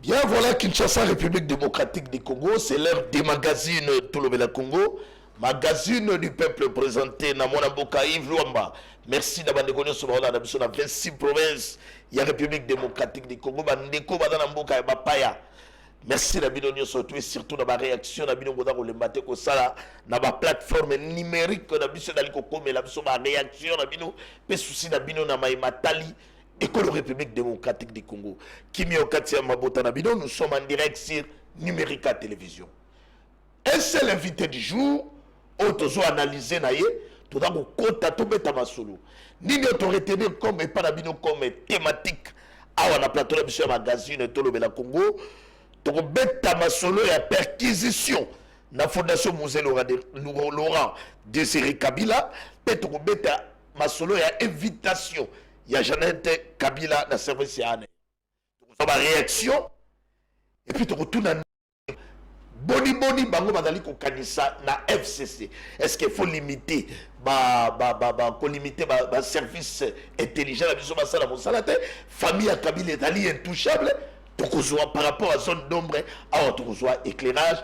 Bien, voilà Kinshasa, République démocratique du Congo. C'est l'heure des magazines Tolobela Congo. Magazine du peuple présenté dans mon Mboka Yves Luamba. Merci d'avoir déconné sur la 26 provinces. Il y a République démocratique du Congo. Bandeko Badana Mboka et Bapaya. Merci d'abonner surtout et surtout dans ma réaction dans le matin ko sala dans ma plateforme numérique dans biso daliko comme la biso ma réaction dans bino pe souci dans bino na mai matali école République démocratique du Congo kimi okati ya mabota na bino nous sommes en direct sur numérique à télévision. Un seul invité du jour autozo analyser na ye tout dans kota to beta masolo nini to retenir comme pas na bino comme thématique à la plateau biso magazine Tolobela Congo. Tokobeta masolo ya perquisition na fondation Musée Laurent Désiré Kabila pe tokobeta masolo ya invitation ya Jeannette Kabila na service ya ane tokoba réaction et puis tokotuna boni bango bazali kokanisa na FCC est-ce qu'il faut limiter ko limiter ba service intelligent la biso basala mosala te famille ya Kabila est intouchable. Par rapport à son nombre, alors tu reçois éclairage,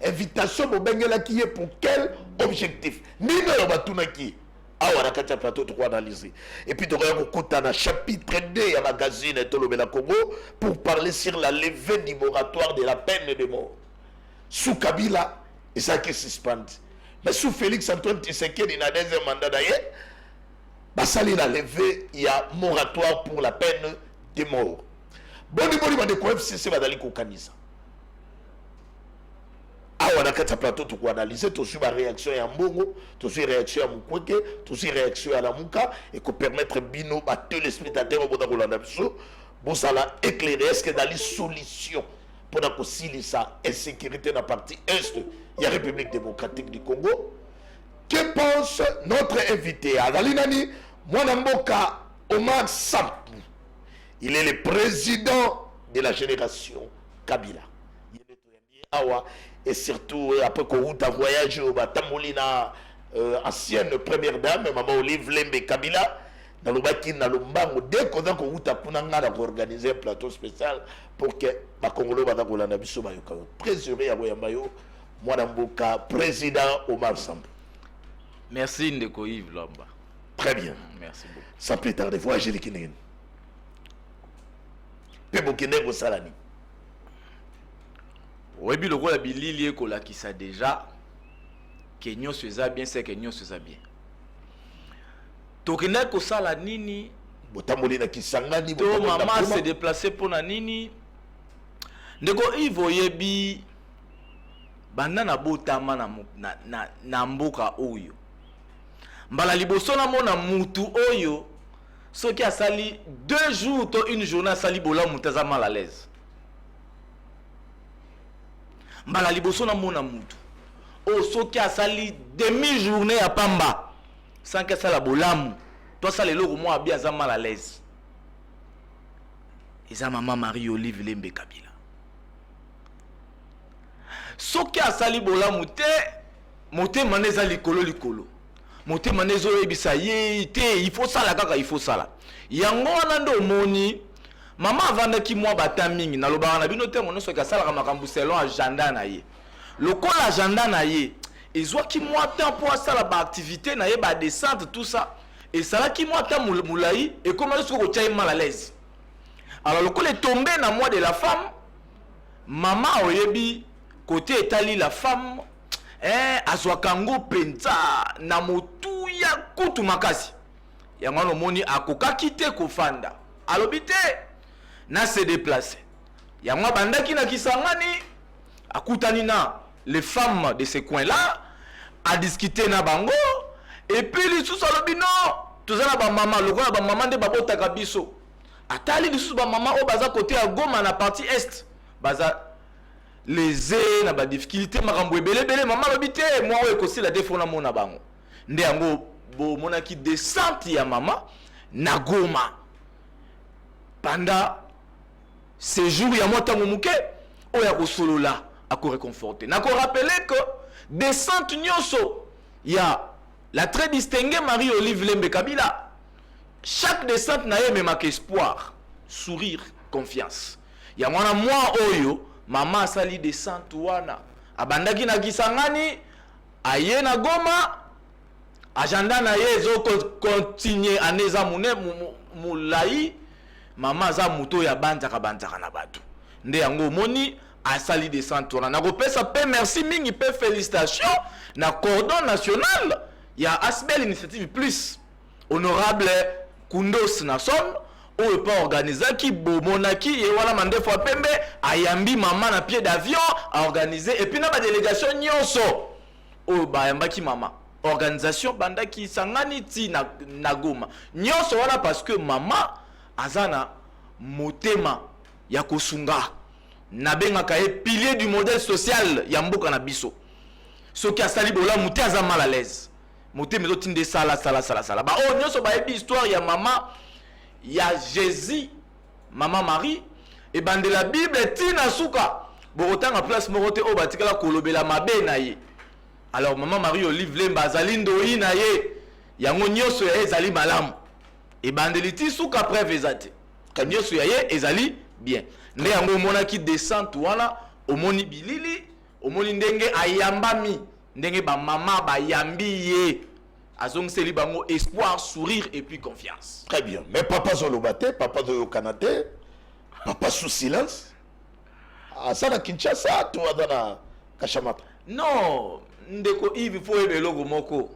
invitation pour qui est pour quel objectif? Ni ne va tout qui. Alors on a plateau tu analyser. Et puis tu regardes un chapitre 2 à magazine Tolobela Congo pour parler sur la levée du moratoire de la peine de mort. Sous Kabila, et ça qui suspend. Mais sous Félix Antoine Tshisekedi, il a deuxième mandat d'ailleurs, ça il a levé, il y a moratoire pour la peine de mort. Boni bande ko FCC badali ko kanisa. Awa na kata plateau to ko analyser to suivre réaction ya Mbongo, to suivre réaction ya Mukwege, to suivre réaction ya Lamuka et ko permettre bino ba téléspectateurs boda ko landa biso bon ça la éclairer est-ce que dans les solutions pour ko silisa insécurité dans partie est il y a République démocratique du Congo. Que pense notre invité Adalinani Mwanamboka Omar Samp? Il est le président de la génération Kabila. Et surtout, après qu'on a voyagé au Batamolina, ancienne première dame, Maman Olive Lembe Kabila, dans le Baki, dans le Mbango, dès qu'on a organisé un plateau spécial pour que les Congolais soient président à Boyambayo, Mwanamboka, président Omar Samb. Merci Ndeko Yves Lomba. Très bien. Merci beaucoup. Sans plus tarder, voyagez les Kinegen. Pebokene Salani. Oui, le rôle de Lili qui ça déjà, Kenyo se bien, c'est Kenyo se bien. Tokene ko sala nini, botamoli na kisangani, to maman se déplacer pour na nini. Ndeko Ivo yebi banda na botama na mboka oyo. Mbala liboso na mona mutu oyo. Ce qui a sali 2 jours ou une journée sali bola mutaza mal à l'aise. Mbala liboso na mona mutu. O ce qui a sali demi-journée à Pamba. Sans que ça la bolamu. Toi ça les logo moi bien za mal à l'aise. Et ça maman Marie-Olive Lembe Kabila. Ce qui a sali bolamu te moté maneza likolo. Moté manezo ebisa yé il faut ça la kaka il faut ça là yango nando moni maman avandaki moi batamingi na lobana na bino te mono so ka sala makambu selon agenda na ye lokola agenda na ye ezwa ki moi temps pour sala ba activité na ye ba descente tout ça et ça là ki moi temps moulayi et comment est-ce que tu mal à l'aise alors lokola est tombé na moi de la femme maman oyebi côté etali la femme azwakango penza na motu ya kutu makasi yango no moni akokaki te kofanda alobi te na se déplacer yango bandaki na kisangani akutani na les femmes de ce coin là a discuter na bango et puis lisusu alobi non tozala ba mama lokola ba mama nde babotaka biso atali lisusu ba mama o baza côté ya Goma na partie est baza les na ba difficulté makambo ebele maman lobité moi o ekosi la défaut na mona bango nde yango bo monaki descente ya mama na Goma pendant séjour ya mota momuke o ya ko solola a ko réconforter na ko rappeler que descente nyonso ya la très distinguée Marie-Olive Lembe Kabila chaque descente na ye même espoir sourire confiance ya mwana mwa oyo mama asali descente wana abandaki na Kisangani aye na Goma agenda na ye ezo continue aneza mulai mama za muto ya banzaka na bato nde yango moni asali descente wana nakopesa pe merci mingi pe félicitations na cordon national ya Asbel Initiative Plus honorable Kundos Nason oyo pa organisaki bomonaki ye wana mande fois pembe ayambi mama na pied d'avion a organiser et puis na ba délégation nyonso oyo bayambaki mama organisation bandaki sangani ti na Goma nyonso wana parce que mama azana motema ya kosunga na bengaka ye pilier du modèle social ya mboka na biso soki asali bola muté aza mal à l'aise muté mezo tinde sala ba oh nyonso ba yebi histoire ya mama ya Jésus mama Marie et bande la Bible tina suka bokotanga place morote o batikala kolobela mabe na ye alors maman Marie Olive Lemba azali ndoi na ye yango nyonso ya ezali malamu et bandeliti suka preuve ezate ka nyonso ya ye ezali bien nde yango monaki descente wana omoni bilili omoni ndenge ayambami ndenge ba mama bayambi ye azongiseli bango espoir sourire et puis confiance. Très bien, mais papa Zolobate papa Zoyo Kanate papa sous silence asana Kinshasa to adana Kashamata. Non ndeko Yves faut ebeloko moko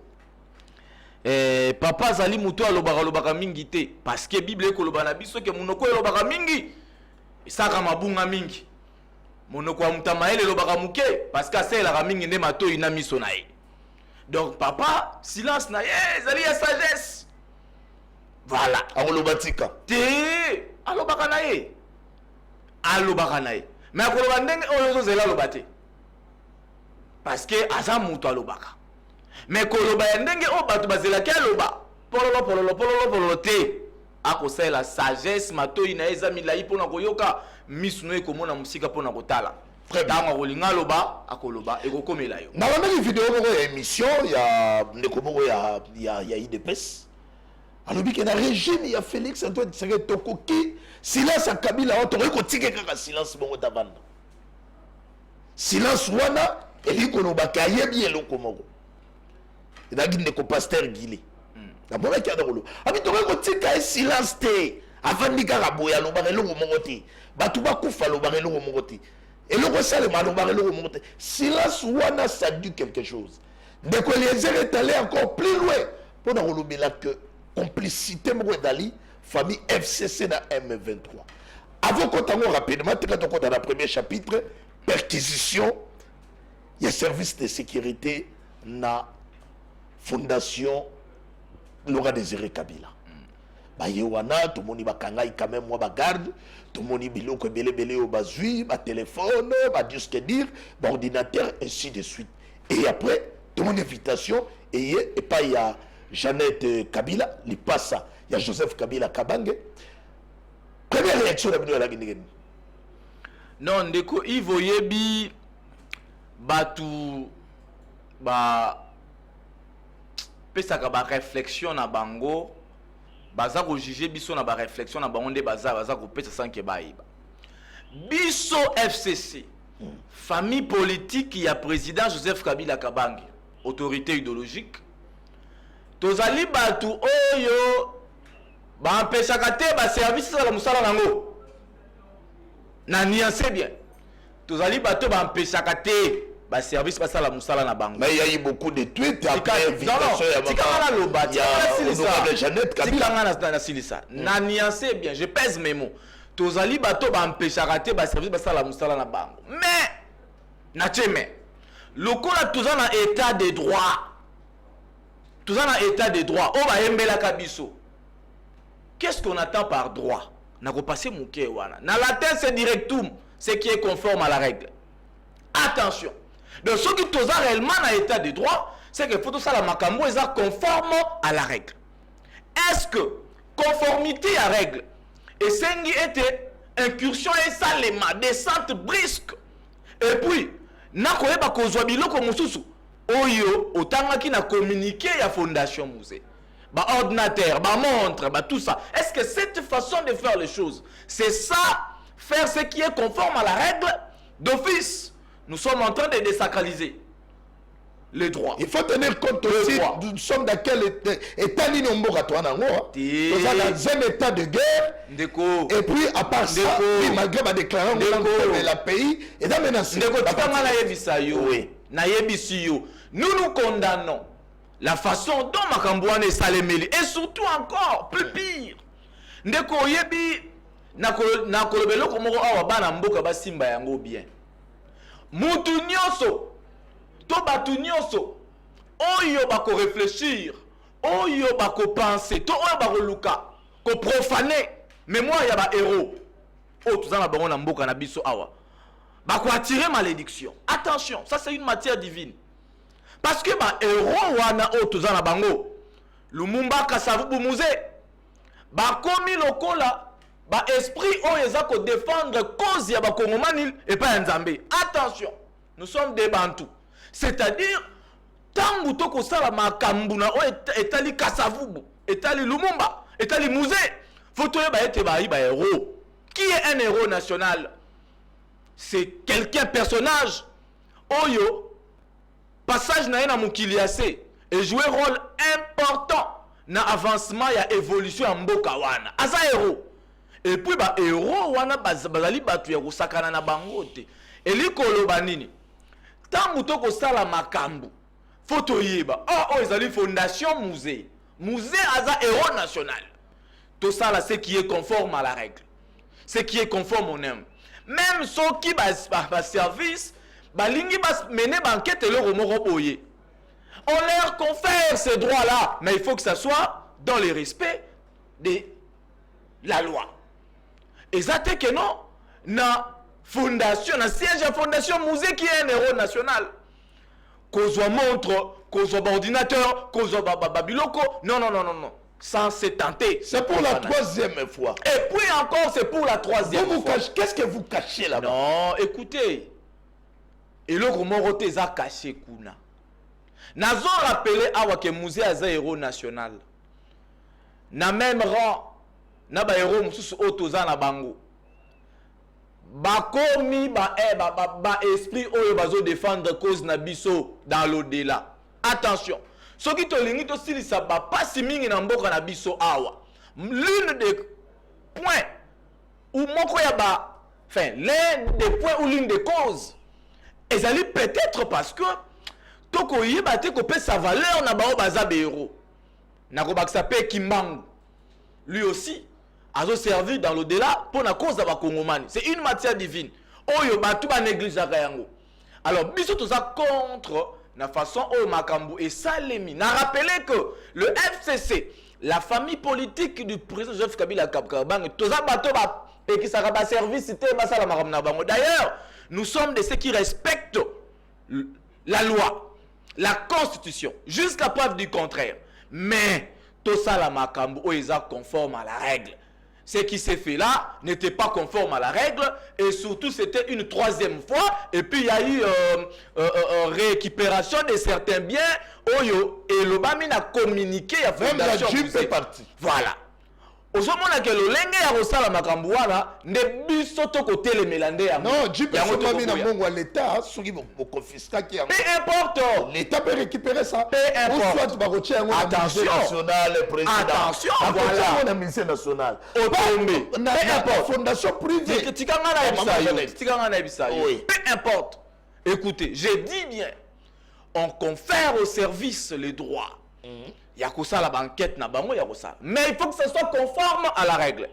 papa zali muto alobaka mingi te parce que Bible ekoloba na biso ke munoko elobaka mingi saka mabunga mingi monoko ya mutamaele elobaka muke parce que aselaka mingi nde matoi na miso na ye donc papa silence na ye zali ya sagesse voilà akolobatika te alobaka na ye mais akoloba ndenge oyo ozozela aloba te parce que aza muto alobaka mais koloba ya ndenge o bato bazelaki aloba pololo te akosala sagesse matoi na eza milai mpona koyoka misu no ekomona musika mpona kotala ntango akolinga aloba akoloba ekokomela yo nalandaki video moko ya émission ya ndeko moko ya IDPS alobi ke na régime ya Félix Antoine Tshisekedi tokoki silence ya Kabila oyo tokoki kotika kaka silence bongo tavanda silence wana eli kolobaka ayebi eloko moko ezalaki ndeko Pasteur Gile namonaki ada koloba abi tokoki kotika ye silence te avandi kaka boye alobaka eloko moko te bato bakufa alobaka eloko moko te eloko esalema alobaka eloko moko te silence wana ça dit quelque chose ndeko Eliezer est allé encore plus loin mpona kolobela que complicité moko ezali famille FCC na M23 avant kotango rapidement tika tokota na premier chapitre perquisition il y a service de sécurité na fondation Laurent Désiré Kabila baye wana tomoni bakangai quand même moi bagarde tomoni biloko belé au bazui ba téléphone ba disque dire ba ordinateur ainsi de suite et après tomoni invitation et pas il y a Jeannette Kabila li passa il y a Joseph Kabila Kabange première réaction de la Guinée non ndeko Ivo yebi batu ba pesaka ba réflexion na bango baza ko juger biso na ba réflexion na bango nde baza ko pesa sanke bayiba biso FCC famille politique ya président Joseph Kabila Kabange autorité idéologique tozali batu oyo ba empêchaka te ba service la musala nango na nuance bien tozali batu ba empêchaka te ba service pas ça la musala na bango mais il y a eu beaucoup de tweets après invitation ya tikanga loba tikanga Jeannette Kabila tikanga na silisa na nuance bien je pèse mes mots tozali batu ba empêchaka te ba service pas ça la musala na bango mais na tcheme lokola toza na état de droit oh ba yembela kabiso qu'est-ce qu'on attend par droit na ko passer muke wana na latin c'est directum ce qui est conforme à la règle attention donc ce qui toza réellement na état de droit c'est que faut tout ça la makambo est conforme à la règle est-ce que conformité à règle et sengi était incursion et salema descente brusque et puis na koyeba kozwa biloko mususu oyo otangaki na communiqué ya fondation musée ba ordinateur ba montre ba tout ça est-ce que cette façon de faire les choses c'est ça faire ce qui est conforme à la règle d'office. Nous sommes en train de désacraliser les droits. Il faut tenir compte aussi, nous sommes dans quel état nous sommes dans un état de guerre. Et puis à part ça, malgré ma déclaration de la pays, et dans maintenant nous nous condamnons la façon dont Makambouane est salémeli. Et surtout encore, plus pire. Ndeko yebi na kolobelo komoko awa bana mboka basimba yango bien. Mutu nyonso to batu nyonso oyo bako réfléchir, oyo bako penser, to oyo bako luka, ko profaner mémoire ya ba héros. Oh tuzana bango na mboka na biso awa. Bako attirer malédiction. Attention, ça c'est une matière divine. Parce que ba héros wana o tuzana bango. Lumumba Kasavubu Musée. Ba komi lokola ba esprit oyo eza ko défendre cause ya ba Kongomani et pas Nzambe. Attention, nous sommes des Bantous. C'est-à-dire tangu toko sala makambu na oyo etali Kasavubu, etali Lumumba, etali Musée. Faut to ba ete ba héros. Qui est un héros national? C'est quelqu'un personnage oyo passage na na mukiliase et jouer rôle important na avancement ya évolution en mboka wana. Asa héros. Et puis ba héros wana bazali batu ya kusakana na bangote. Elikolo banini. Tangu toko sala makambu. Photo yeba. Oh ezali fondation musée. Musée asa héros national. Tout ça là c'est qui est conforme à la règle. Ce qui est conforme au nom. Même ceux qui ba service balingi bas mener banquette et leur moroboye. On leur confère ces droits-là, mais il faut que ça soit dans le respect de la loi. Et ça c'est que non, na fondation, na siège à fondation musée qui est un héros national. Qu'on soit montre, qu'on soit ordinateur, qu'on soit babiloko, non. Sans se tenter. C'est pour la troisième fois. Et puis encore, c'est pour la troisième fois. Qu'est-ce que vous cachez là-bas? Non, écoutez. Et le Romorote za caché kuna. Nazo rappelé awa ke musée aza héros national. Na même rang na ba héros mususu otoza na bango. Bakomi ba esprit oyo bazo défendre cause na biso dans l'au-delà. Attention. Ce qui te limite aussi, ça va pas si mingi na mboka na biso awa. L'un des points où moko ya ba, enfin, l'un des points ou l'une des causes, et ça peut-être parce que toko yeba te ko pe sa valeur na bao baza héros. Na ko baksa pe Kimbangu. Lui aussi a servi dans l'au-delà pour la cause de la Kongomani. C'est une matière divine. Oyo batu ba néglige yango. Alors biso tout ça contre la façon au Makambu et Salemi n'a rappelé que le FCC, la famille politique du président Joseph Kabila Kabang, tous les bateaux et qui sera bas service, c'était Basala Maramnabango. D'ailleurs, nous sommes de ceux qui respectent la loi, la constitution, jusqu'à preuve du contraire. Mais tout ça, la Makambu, ils sont conformes à la règle. Ce qui s'est fait là n'était pas conforme à la règle et surtout c'était une troisième fois et puis il y a eu récupération de certains biens Oyo et le Bami a communiqué à même la jupe est partie. Voilà. Ozomona ke lolenge ya kosala makambo wana nde biso tokote le melande ya non jupe est na mongo à l'état soki bo confisquer qui peu importe l'état peut récupérer ça peu importe soit ba rotia ngo national président attention voilà na ministère national otombe peu importe fondation privée tikanga na bisayo peu importe écoutez j'ai dit bien on confère au service les droits. Il y a la banquette na bango ya ça. Mais il faut que ça soit conforme à la règle.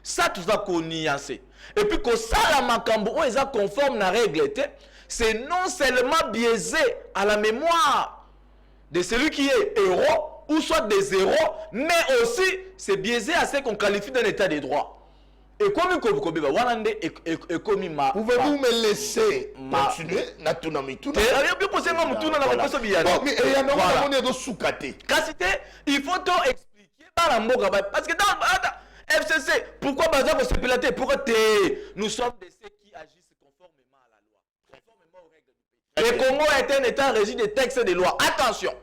Ça tout ça qu'on nuancé. Et puis que ça la makambo est conforme à la règle, c'est non seulement biaisé à la mémoire de celui qui est héros ou soit des héros, mais aussi c'est biaisé à ce qu'on qualifie d'un état de droit. Et comme pouvez-vous me laisser continuer na tunamitu il faut tout expliquer parce que dans FCC pourquoi Baza se piloter pourquoi nous sommes de ceux qui agissent conformément à la loi, conformément aux règles du pays. Le Congo est un état régi des textes et des lois. Attention,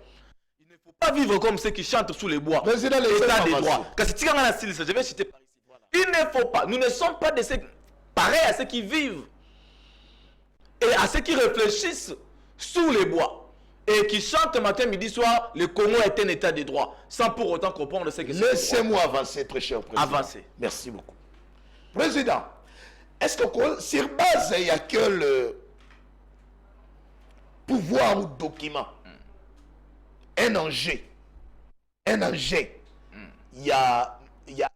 il ne faut pas vivre comme ceux qui chantent sous les bois. Mais c'est dans les états des droits. Je vais citer par ici. Il ne faut pas, nous ne sommes pas de ceux pareil à ceux qui vivent et à ceux qui réfléchissent sous les bois et qui chantent matin, midi, soir, le Congo est un état de droit, sans pour autant comprendre ce que c'est. Laissez-moi avancer, très cher président. Avancer. Merci beaucoup. Président, est-ce que sur base, il n'y a que le pouvoir ou document, un enjeu, il y a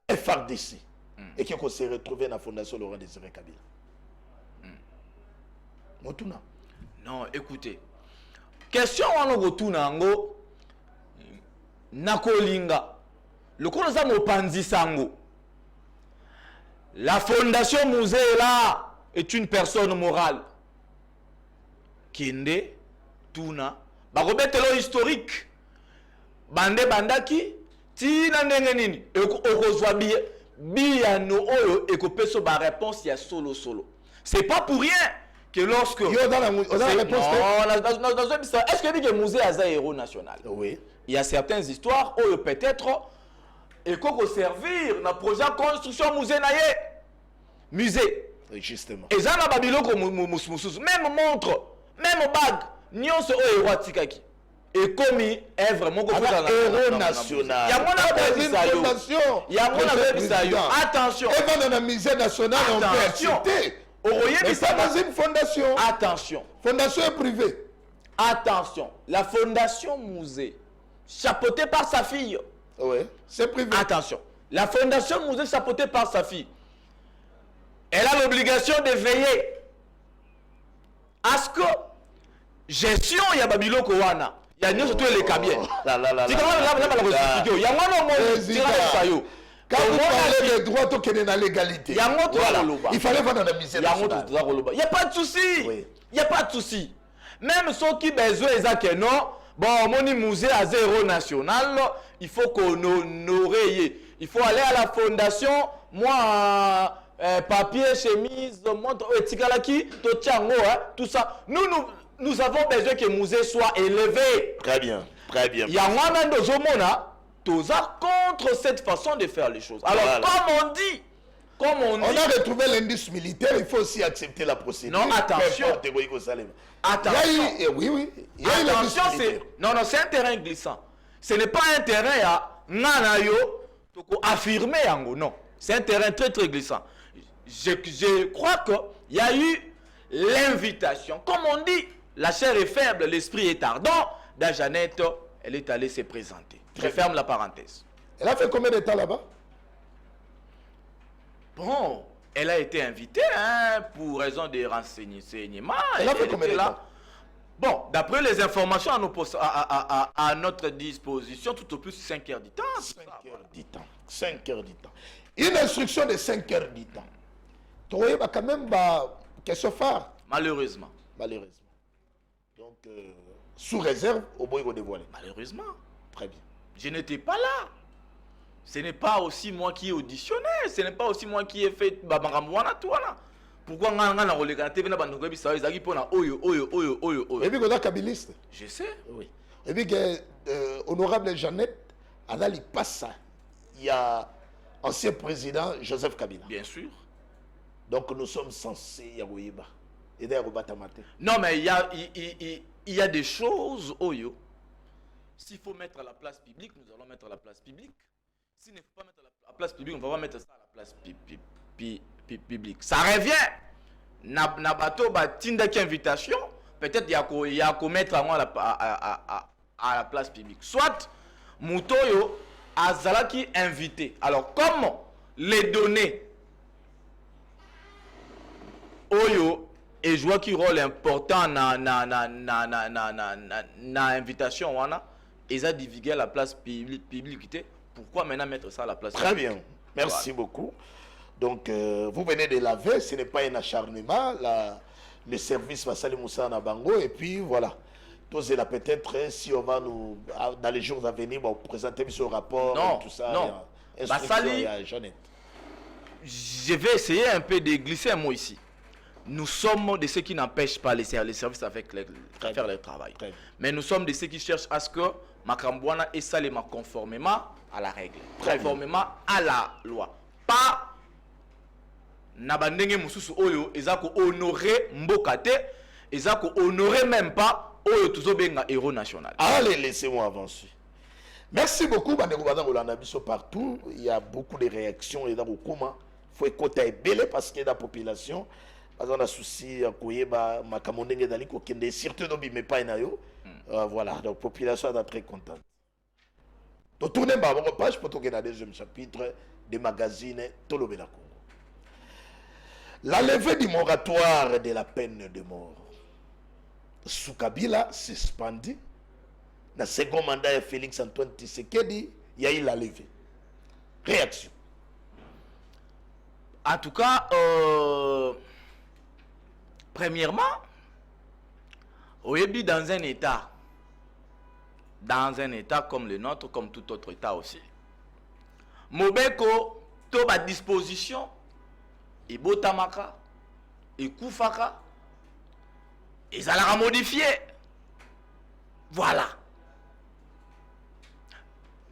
FRDC, et qui s'est retrouvé dans la Fondation Laurent Désiré Kabila? Non, écoutez. Question wana gotuna ngo nakolinga. Le koza mopanzi sango. La Fondation Musée là est une personne morale. Kende tuna bakobetelo historique. Bande bandaki tina ndenge nini okozwa biyano oyo ekopeso ba réponse ya solo. C'est pas pour rien que lorsque... Est-ce que le musée a un héros national? Oui. Il y a certaines histoires où peut-être il faut servir dans le projet de construction musée. Musée. Justement. Et ça, même montre, même bague, nous sommes héros tikaki. Et comme œuvre, mon héros national. Il y a attention. Et dans la musée nationale, on peut accepter. Mais ça dans une fondation. Attention. Fondation privée. Attention. La fondation musée, chapeautée par sa fille. Oui, c'est privé. Attention. La fondation musée, chapeautée par sa fille, elle a l'obligation de veiller à ce que gestion, il y a Babylon Kowana. Il y a surtout les cabiens. Quand vous parlez des droits, il y a la légalité. Il fallait voir dans la misère. Il n'y a pas de souci. Il n'y a pas de souci. Même ceux qui ont besoin de non, bon, mon musée à zéro national, il faut qu'on honore. Il faut aller à la fondation, moi, papier, chemise, montre, tikalaki, tout ça. Nous avons besoin que le musée soit élevé. Très bien, très bien. Il y a un contre cette façon de faire les choses. Alors, voilà. Comme on dit, on a retrouvé l'indice militaire, il faut aussi accepter la procédure. Non, attention. Attention. Oui. Attention, c'est un terrain glissant. Ce n'est pas un terrain à nanayo affirmer yango. Non, c'est un terrain très très glissant. Je crois qu'il y a eu l'invitation. Comme on dit, la chair est faible, l'esprit est ardent. Dans Jeannette, elle est allée se présenter. Je ferme la parenthèse. Elle a fait combien de temps là-bas? Bon, elle a été invitée pour raison de renseignements. Elle a fait combien de temps? Bon, d'après les informations à notre disposition, tout au plus 5 heures du temps. 5 heures du temps. Une instruction de 5 heures du temps. Tu vois, quand même, question phare. Malheureusement. Donc, sous réserve, au moins, il va dévoiler. Malheureusement. Très bien. Je n'étais pas là. Ce n'est pas aussi moi qui ai auditionné. Ce n'est pas aussi moi qui ai fait Babaramouana, tout là. Pourquoi on a relégué la TV na bandu kobi ça ezaki pona oyo. Et puis on a kabiliste. Je sais. Oui. Et puis honorable Jeannette Anali Passa. Il y a ancien président Joseph Kabila. Bien sûr. Donc nous sommes censés yagoyiba. Et d'ailleurs non mais il y a des choses oyo. S'il faut mettre à la place publique, nous allons mettre à la place publique. S'il ne faut pas mettre à la place publique, on va pas mettre ça à la place publique. Ça revient. Na bateau tinda qui invitation, peut-être il y a qu'à mettre à la place publique. Soit Moutoyo Azalaki invité. Alors comment les données Oyo et je vois qui rôle important na invitation wana ils a divulgué la place publique. Pourquoi maintenant mettre ça à la place Très bien. Merci beaucoup. Donc, vous venez de laver, ce n'est pas un acharnement. Le service va saluer Moussa Nabango. Et puis, voilà. Là, peut-être, si on va nous, dans les jours à venir, présenter ce rapport, non, tout ça. Non, je vais essayer un peu de glisser un mot ici. Nous sommes de ceux qui n'empêchent pas les services avec faire leur travail. Mais nous sommes de ceux qui cherchent à ce que Makambouana et Salema conformément à la règle, conformément à la loi. Pas na bandenge mususu oyo eza ko honorer mboka te, eza ko honorer même pas oyo tuzobenga héros national. Allez, laissez-moi avancer. Merci beaucoup, Bandeko Bazango Landabiso partout. Il y a beaucoup de réactions et dans le comment il faut écouter belé parce que la population, parce qu'on a souci à Koyeba, Makamondenge Daliko, qui est surtout dans mais pas inayo. Voilà, donc la population est très contente. Donc tournez par votre page pour tourner dans le deuxième chapitre des magazines Tolobela Congo. La levée du moratoire de la peine de mort. Sous Kabila suspendu. Dans le second mandat de Félix Antoine Tshisekedi, il y a eu la levée. Réaction. En tout cas, premièrement, Oyebi dans un état comme le nôtre, comme tout autre état aussi. Mobeko, toba disposition, et botamaka, et koufaka, et ça l'a modifié. Voilà.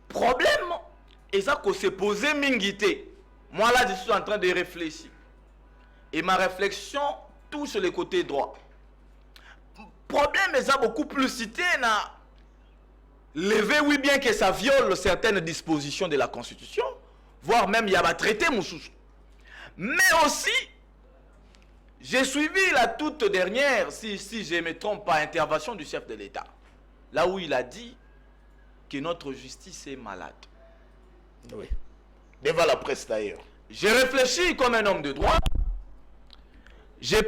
Problème, et ça qu'on s'est posé mingité. Moi là, je suis en train de réfléchir. Et ma réflexion touche le côté droit. Problème, et ça beaucoup plus cité, na levé, oui, bien que ça viole certaines dispositions de la Constitution, voire même il y a un traité, moussous. Mais aussi, j'ai suivi la toute dernière, si je ne me trompe pas, intervention du chef de l'État. Là où il a dit que notre justice est malade. Oui. Devant la presse d'ailleurs. J'ai réfléchi comme un homme de droit. J'ai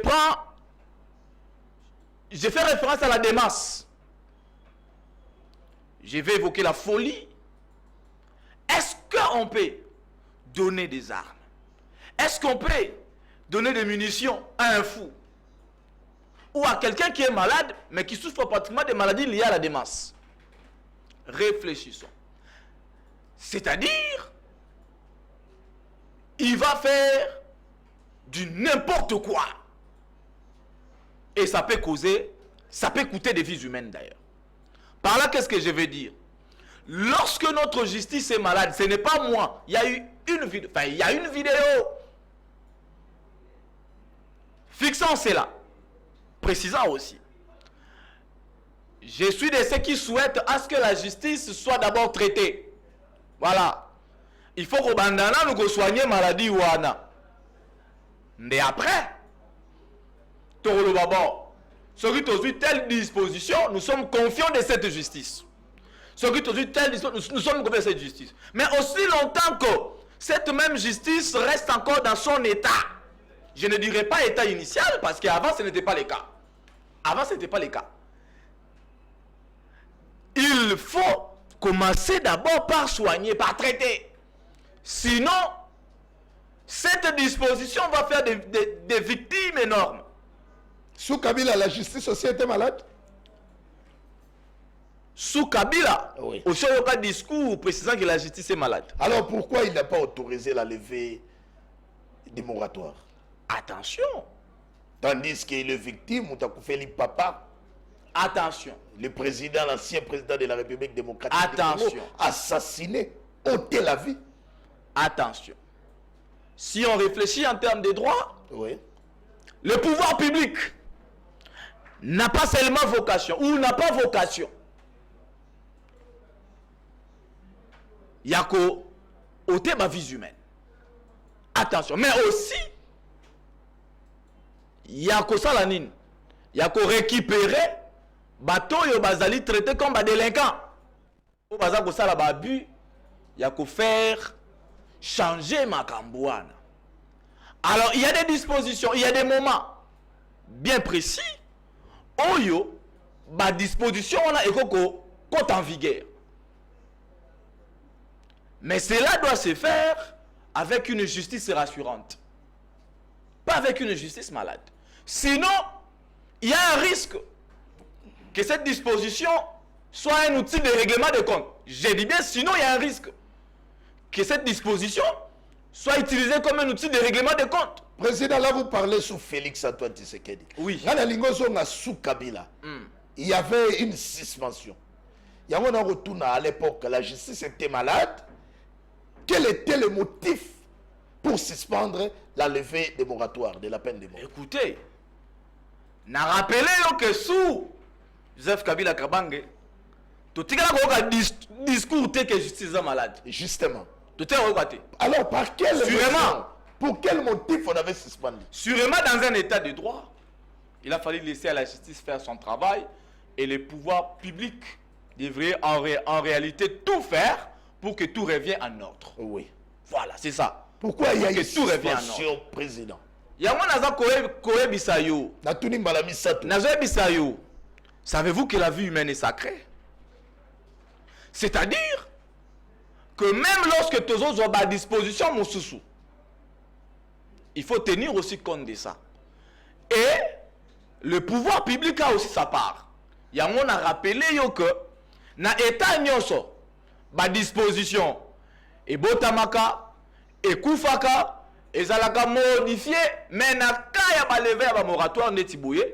fait référence à la démence. Je vais évoquer la folie. Est-ce qu'on peut donner des armes? Est-ce qu'on peut donner des munitions à un fou? Ou à quelqu'un qui est malade, mais qui souffre pratiquement des maladies liées à la démence? Réfléchissons. C'est-à-dire, il va faire du n'importe quoi. Et ça peut causer, ça peut coûter des vies humaines d'ailleurs. Par là, qu'est-ce que je veux dire? Lorsque notre justice est malade, ce n'est pas moi. Il y a eu une vidéo, enfin, il y a une vidéo. Fixons cela. Précisant aussi. Je suis de ceux qui souhaitent à ce que la justice soit d'abord traitée. Voilà. Il faut que bandana nous soigner maladie ouana. Mais après, Torolo Babo, ce qui est telle disposition, nous sommes confiants de cette justice. Ce qui est telle disposition, nous sommes confiants de cette justice. Mais aussi longtemps que cette même justice reste encore dans son état. Je ne dirais pas état initial parce qu'avant ce n'était pas le cas. Avant ce n'était pas le cas. Il faut commencer d'abord par soigner, par traiter. Sinon, cette disposition va faire des victimes énormes. Sous Kabila, la justice aussi était malade? Sous Kabila, oui. Aussi, il y a un discours précisant que la justice est malade. Alors pourquoi il n'a pas autorisé la levée des moratoires? Attention. Tandis que le victime, Moutakoufeli Papa, attention. Le président, l'ancien président de la République démocratique attention. du Congo, assassiné, ôté la vie. Attention. Si on réfléchit en termes de droits, oui. Le pouvoir public n'a pas seulement vocation, ou n'a pas vocation. Il y a qu'au ôter ma vie humaine. Attention. Mais aussi, il y a qu'au salanine. Il y a qu'au récupérer bateau yo bazali traité comme des délinquants. Au bazar ko sala ba abus, il y a qu'au faire changer ma cambouane. Alors, il y a des dispositions, il y a des moments bien précis où yo ba disposition on a éco en vigueur. Mais cela doit se faire avec une justice rassurante. Pas avec une justice malade. Sinon, il y a un risque que cette disposition soit un outil de règlement de compte. Je dis bien, sinon il y a un risque que cette disposition soit utilisée comme un outil de règlement de compte. Président, là vous parlez sous Félix Antoine Tshisekedi. Oui. Sous Kabila, il y avait une suspension. Il y a un retour à l'époque, la justice était malade. Quel était le motif pour suspendre la levée des moratoires, de la peine de mort. Écoutez, n'a rappelé que sous Joseph Kabila Kabange, tout le discours que justice est malade. Justement. Tout est alors, par quel Sûrement. Pour quel motif on avait suspendu? Sûrement dans un état de droit, il a fallu laisser à la justice faire son travail et les pouvoirs publics devraient en réalité tout faire pour que tout revienne en ordre. Oui. Voilà, c'est ça. Pourquoi il y a que une tout revient en suspension président? Savez-vous que la vie humaine est sacrée? C'est-à-dire que même lorsque tu as à disposition mon sous, il faut tenir aussi compte de ça. Et le pouvoir public a aussi sa part. Il y a on a rappelé que na état nyonso ba disposition et botamaka et koufaka et zalaka modifié mais na kaya ba lever ba moratoire netibouye,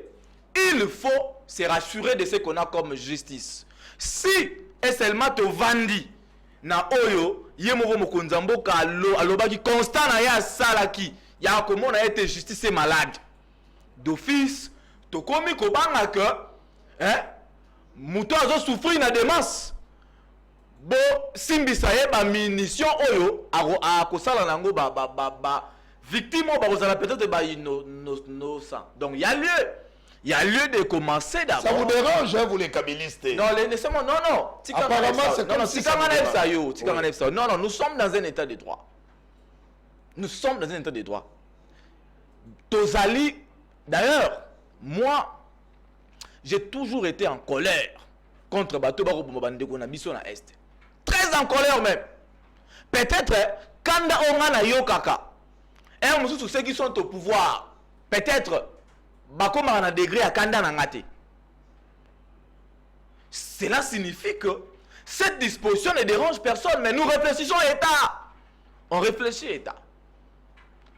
il faut se rassurer de ce qu'on a comme justice. Si et seulement te vandi na oyo yemoko mokonzambo ka alobaki constant na ya salaki ya comment a été justice malade d'office to komi ko banga que hein muto azo souffrir na démence bo simbisa ye ba munition oyo a kosala nango ba victime ba kozala peut-être ba innocent. Donc il y a lieu de commencer d'abord. Ça vous dérange, hein, vous les kabylistes? Non, non. Apparemment, c'est comme si ça Non, nous sommes dans un état de droit. Nous sommes dans un état de droit. Tozali, d'ailleurs, moi, j'ai toujours été en colère contre Bato Baro Bombandeko na biso na Est. Très en colère même. Peut-être, Kanda Ongana Yokaka, et tous ceux qui sont au pouvoir, peut-être, Bakoma a un degré à Kanda Nangate. Cela signifie que cette disposition ne dérange personne, mais nous réfléchissons État. On réfléchit État.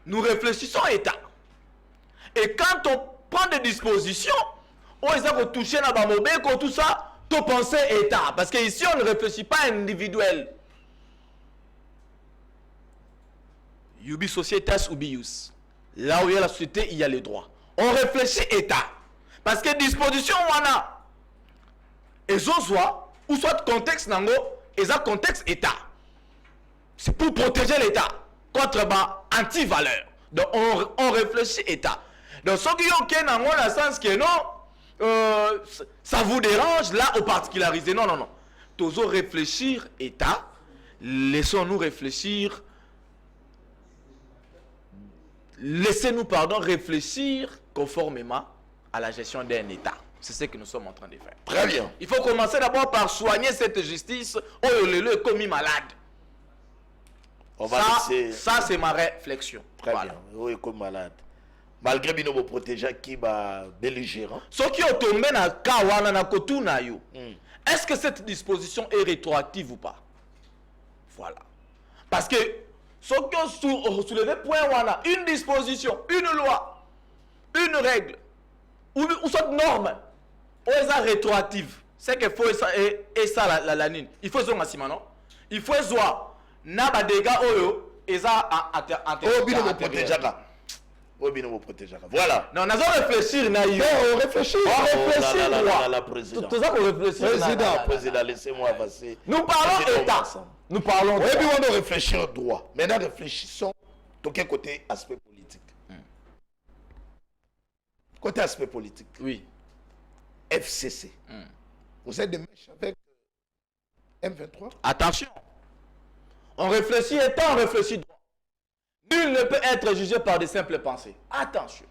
Nous réfléchissons État. Et quand on prend des dispositions, on va toucher dans Bamobeko, tout ça, tout penser État. Parce qu'ici, on ne réfléchit pas individuel. Yubi societas ubius. Là où il y a la société, il y a les droits. On réfléchit État. Parce que disposition, on a. Et soit, ou soit contexte nango, et ça contexte État. C'est pour protéger l'État contre ma anti-valeur. Donc on réfléchit État. Donc ceux qui ont qu'un nango, dans le sens que non, ça vous dérange là au particularisé. Non. Toujours réfléchir État. Laissons-nous réfléchir. Laissez-nous, réfléchir conformément à la gestion d'un État. C'est ce que nous sommes en train de faire. Très bien. Il faut commencer d'abord par soigner cette justice. Oh, le commis malade. Ça c'est ma réflexion. Très bien. Oui, comme malade. Malgré que nous protégeons qui va belligérant. Ceux qui ont tombé dans le cas na kotuna yo. Est-ce que cette disposition est rétroactive ou pas? Voilà. Parce que ceux qui ont soulevé point une disposition, une loi, une règle, ou cette norme, ou est rétroactive. C'est qu'il faut ça la ligne. Il faut ça massima, non? Il faut ça na ba dégâts oyo et ça voilà. Non, nous allons réfléchir na yo. On réfléchit. La président. Tout ça pour réfléchir. Président, laissez-moi avancer. Nous parlons État. Nous parlons. Oui, puis on doit réfléchir au droit. Maintenant, réfléchissons de quel côté aspect politique. Côté aspect politique. Oui. FCC. Vous êtes des mèches avec M23? Attention. On réfléchit État, on réfléchit droit. Nul ne peut être jugé par des simples pensées. Attention.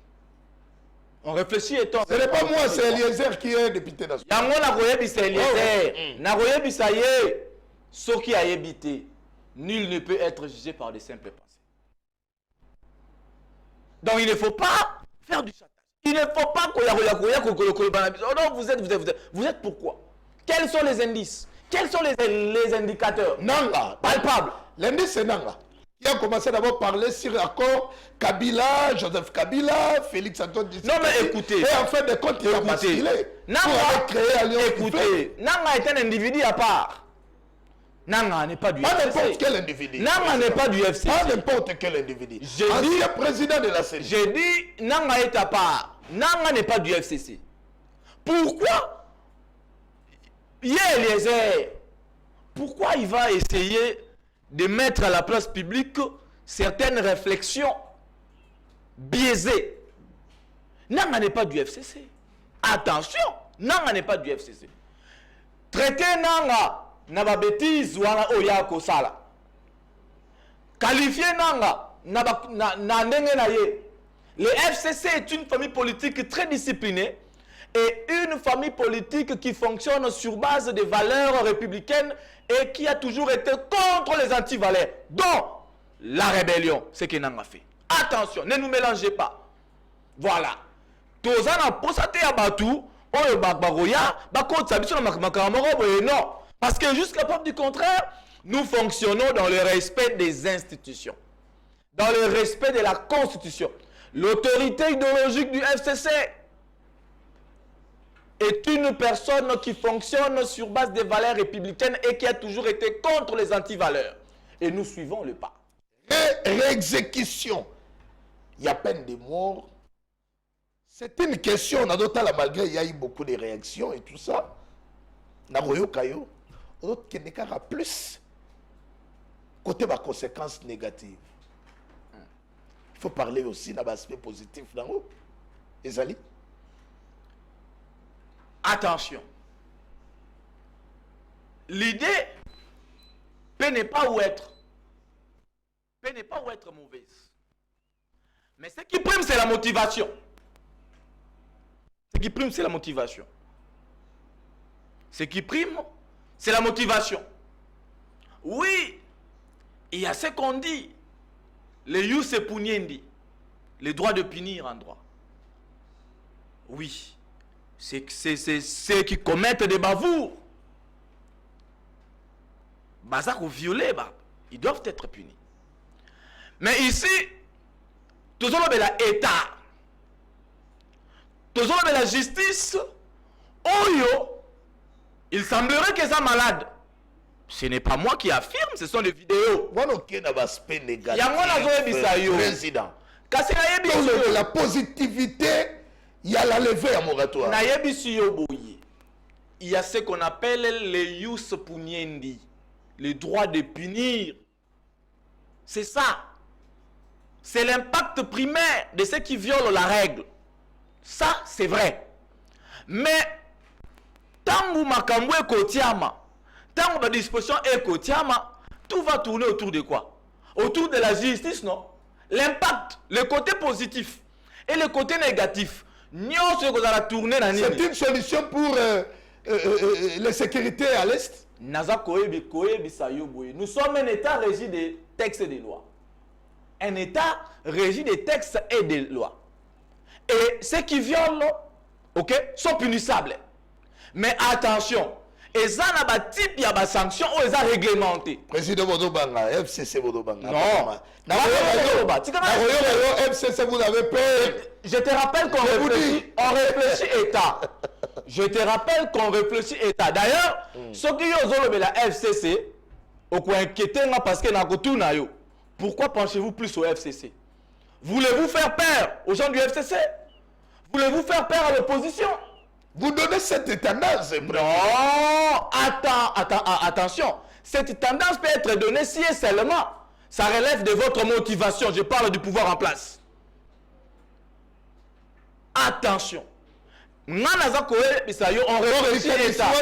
On réfléchit État. Ce n'est pas moi, c'est Eliezer qui est député national. Yango na koyebi c'est Eliezer. Na koyebi ça y est. Ce qui a évité, nul ne peut être jugé par des simples pensées. Donc il ne faut pas faire du chantage. Il ne faut pas non, vous êtes pourquoi? Quels sont les indices? Quels sont les indicateurs? Nanga. Palpables. L'indice c'est Nanga. Il a commencé d'abord à parler sur l'accord Kabila, Joseph Kabila, Félix Antoine Tshisekedi. Non mais écoutez. Et en fait de compte, il a basculé. Nanga, écoutez, Nanga est un individu à part. Nanga n'est pas du Pas FCC. n'importe quel individu. Nanga n'est pas du FCC. Pas n'importe quel individu. J'ai dit- Ancien président de la CENI. J'ai dit, Nanga est à part. Nanga n'est pas du FCC. Pourquoi Eliezer, pourquoi il va essayer de mettre à la place publique certaines réflexions biaisées? Nanga n'est pas du FCC. Attention, Nanga n'est pas du FCC. Traiter Nanga na ba bêtise wana oya kosala. Qualifier Nanga na ndenge na ye. Le FCC est une famille politique très disciplinée et une famille politique qui fonctionne sur base des valeurs républicaines et qui a toujours été contre les anti-valeurs, dont la rébellion, c'est que Nanga fait. Attention, ne nous mélangez pas. Voilà. Tozana posate ya batu, oyo bagoya, bakot sabiso na makamorobo et non. Parce que jusqu'à preuve du contraire, nous fonctionnons dans le respect des institutions, dans le respect de la Constitution. L'autorité idéologique du FCC est une personne qui fonctionne sur base des valeurs républicaines et qui a toujours été contre les anti-valeurs. Et nous suivons le pas. Réexécution. Il y a peine de mort. C'est une question. On a d'autres malgré il y a eu beaucoup de réactions et tout ça. Naroyo Kayo. D'autres qui n'est qu'à plus. Côté des conséquences négatives. Il faut parler aussi d'un aspect positif dans eux. Ezali. Attention. L'idée peut ne pas où être. Peut ne pas où être mauvaise. Mais ce qui prime, c'est la motivation. Ce qui prime, c'est la motivation. Ce qui prime, c'est la motivation. Oui, il y a ce qu'on dit. Le jus punyendi, le droit de punir en droit. Oui, c'est ceux qui commettent des bavures. Bazar ou violés, ils doivent être punis. Mais ici, tout le monde l'État, tout le monde la justice. Oyo, il semblerait que ça malade. Ce n'est pas moi qui affirme, ce sont des vidéos. Président. La positivité, il y a la levée à moratoire. Il y a ce qu'on appelle le jus puniendi, le droit de punir. C'est ça. C'est l'impact primaire de ceux qui violent la règle. Ça, c'est vrai. Mais, tant que makambo ekotiama, tant que la disposition ekotiama, tout va tourner autour de quoi? Autour de la justice, non? L'impact, le côté positif et le côté négatif. C'est une solution pour la sécurité à l'Est. Nous sommes un État régi des textes et des lois. Un État régi des textes et des lois. Et ceux qui violent, ok, sont punissables. Mais attention, et ça n'a pas type, il y a des sanctions ou ils ont réglementé. Président Bodobanga, FCC Bodobanga. Non. FCC, vous avez peur. Je te rappelle qu'on réfléchit, État. Je te rappelle qu'on réfléchit État. D'ailleurs, ceux qui ont la FCC, au inquiété parce que pourquoi penchez-vous plus au FCC? Voulez-vous faire peur aux gens du FCC? Voulez-vous faire peur à l'opposition? Vous donnez cette tendance. Non, attention. Cette tendance peut être donnée si et seulement ça relève de votre motivation. Je parle du pouvoir en place. Attention. On réfléchit État.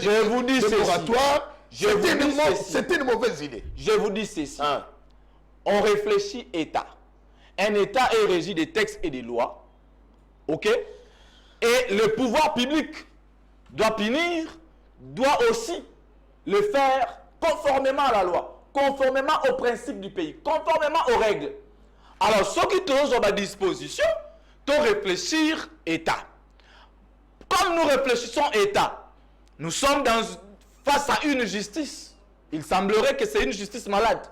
Je vous dis c'est une mauvaise idée. Je vous dis ceci. On réfléchit État. Un État est régi des textes et des lois. Ok? Et le pouvoir public doit punir, doit aussi le faire conformément à la loi, conformément aux principes du pays, conformément aux règles. Alors, ceux qui sont à disposition, doivent réfléchir État. Comme nous réfléchissons État, nous sommes face à une justice. Il semblerait que c'est une justice malade.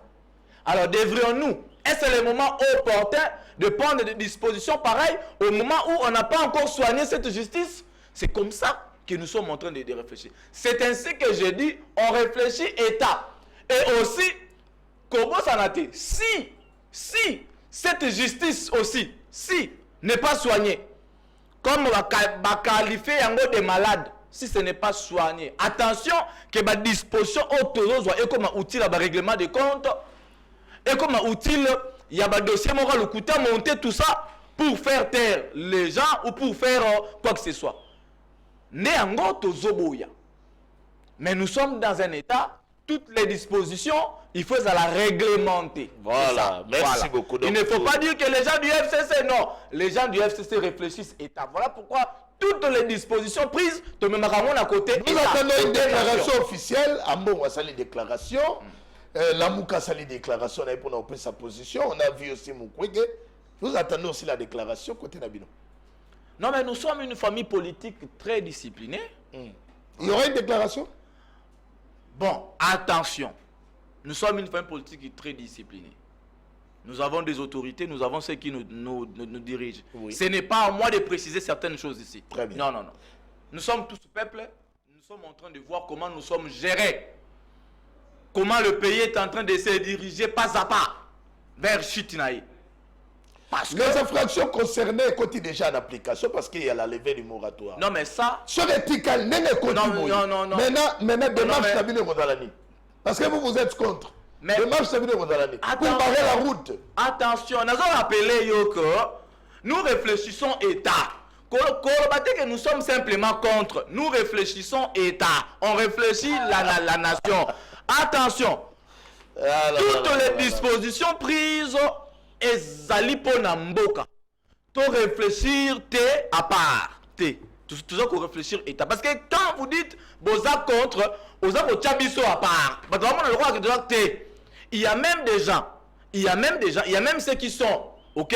Alors, devrions-nous, est-ce le moment opportun de prendre des dispositions pareilles au moment où on n'a pas encore soigné cette justice? C'est comme ça que nous sommes en train de réfléchir. C'est ainsi que je dis, on réfléchit État. Et aussi, comment ça n'a été? Si cette justice aussi, si n'est pas soignée, comme on va qualifier des malades, si ce n'est pas soigné, attention que la disposition autorisée et comme outil le règlement de compte, et comme outil, il y a un dossier moral, le coût monter tout ça pour faire taire les gens ou pour faire quoi que ce soit. Mais nous sommes dans un état, toutes les dispositions, il faut la réglementer. Voilà, merci beaucoup. Il ne faut pas dire que les gens du FCC, non. Les gens du FCC réfléchissent État. Voilà pourquoi toutes les dispositions prises, te même à côté. Nous attendons une déclaration officielle. Ambon a sali déclaration. Lamouka a sali déclaration pour nous sa position. On a vu aussi Mukwege. Nous attendons aussi la déclaration côté Nabino. Non, mais nous sommes une famille politique très disciplinée. Il y aura une déclaration? Bon, attention. Nous sommes une famille politique très disciplinée. Nous avons des autorités, nous avons ceux qui nous dirigent. Oui. Ce n'est pas à moi de préciser certaines choses ici. Très bien. Non. Nous sommes tous peuple. Nous sommes en train de voir comment nous sommes gérés. Comment le pays est en train de se diriger pas à pas vers Chitinaï. Les infractions concernées continuent déjà en application parce qu'il y a la levée du moratoire. Non, mais ça... Sur l'éthical, non. Maintenant, démarche la ville de parce que vous êtes contre. Mais démarche la ville de pour barrer la route. Attention, nous avons rappelé que nous réfléchissons État. Que nous sommes simplement contre. Nous réfléchissons État. On réfléchit la nation. Attention. Toutes les dispositions prises et Zalipona Mboka. Tu réfléchir à part. Toujours qu'on réfléchir État. Parce que quand vous dites Boza contre, Boza pour Tchabiso à part. Il y a même des gens, il y a même ceux qui sont, ok,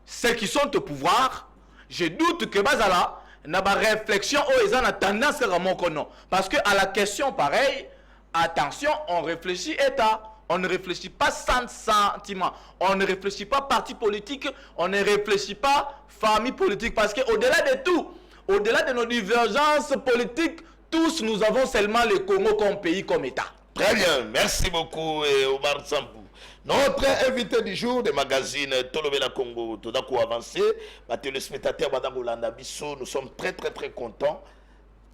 ceux qui sont au pouvoir. Je doute que Bazala n'a pas réflexion ou ils ont tendance à mon non. Parce que à la question pareille, attention, on réfléchit État. On ne réfléchit pas sans sentiment. On ne réfléchit pas parti politique. On ne réfléchit pas famille politique. Parce qu'au-delà de tout, au-delà de nos divergences politiques, tous nous avons seulement le Congo comme pays, comme État. Très bien. Merci beaucoup, Omar Sambou. Notre invité du jour des magazines Tolobela Congo, Todako Avancé, téléspectateurs Madame Olanda Bisso, nous sommes très contents.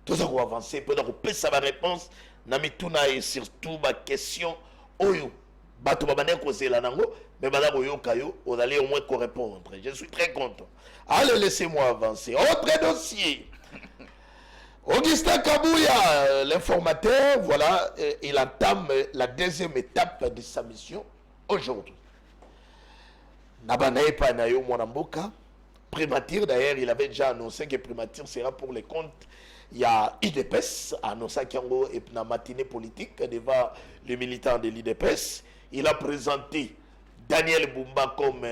Todako Avancé, pour nous passer ma réponse, Namituna et surtout ma question. Oyo, bato babane kozela nango, mais madame Oyo Kayo, vous allez au moins répondre. Je suis très content. Allez, laissez-moi avancer. Autre dossier. Augustin Kabouya, l'informateur, voilà, il entame la deuxième étape de sa mission aujourd'hui. Nabanae Panayo Mwanamboka, Primature, d'ailleurs, il avait déjà annoncé que Primature sera pour les comptes. Il y a IDPS, annoncé qu'il y a une matinée politique devant les militants de l'IDPS. Il a présenté Daniel Bumba comme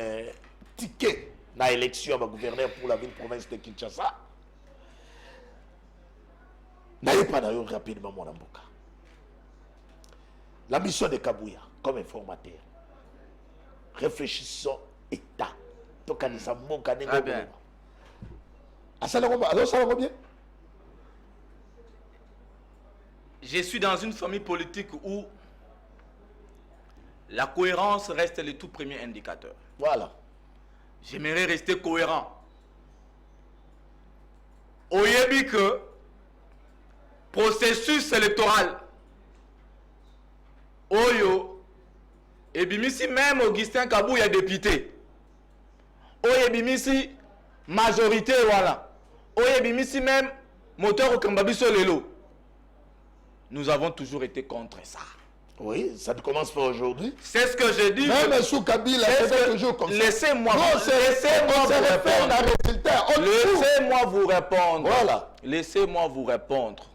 ticket dans l'élection à gouverneur pour la ville-province de Kinshasa. N'ayez pas d'ailleurs rapidement mon amboka. La mission de Kabouya comme informateur. Réfléchissons État. Tokanisa Mboka Nengo. Alors ça va bien? Je suis dans une famille politique où la cohérence reste le tout premier indicateur. Voilà. J'aimerais rester cohérent. Oyebi que processus électoral Oyo et bimisi même Augustin Kabouya député. Oyo bimisi majorité voilà. Oyo bimisi même moteur au Kambabiso Lelo. Nous avons toujours été contre ça. Oui, ça ne commence pas aujourd'hui. C'est ce que j'ai dit. Même sous Kabila, c'est toujours comme ça. Laissez-moi vous répondre. Voilà. Laissez-moi vous répondre.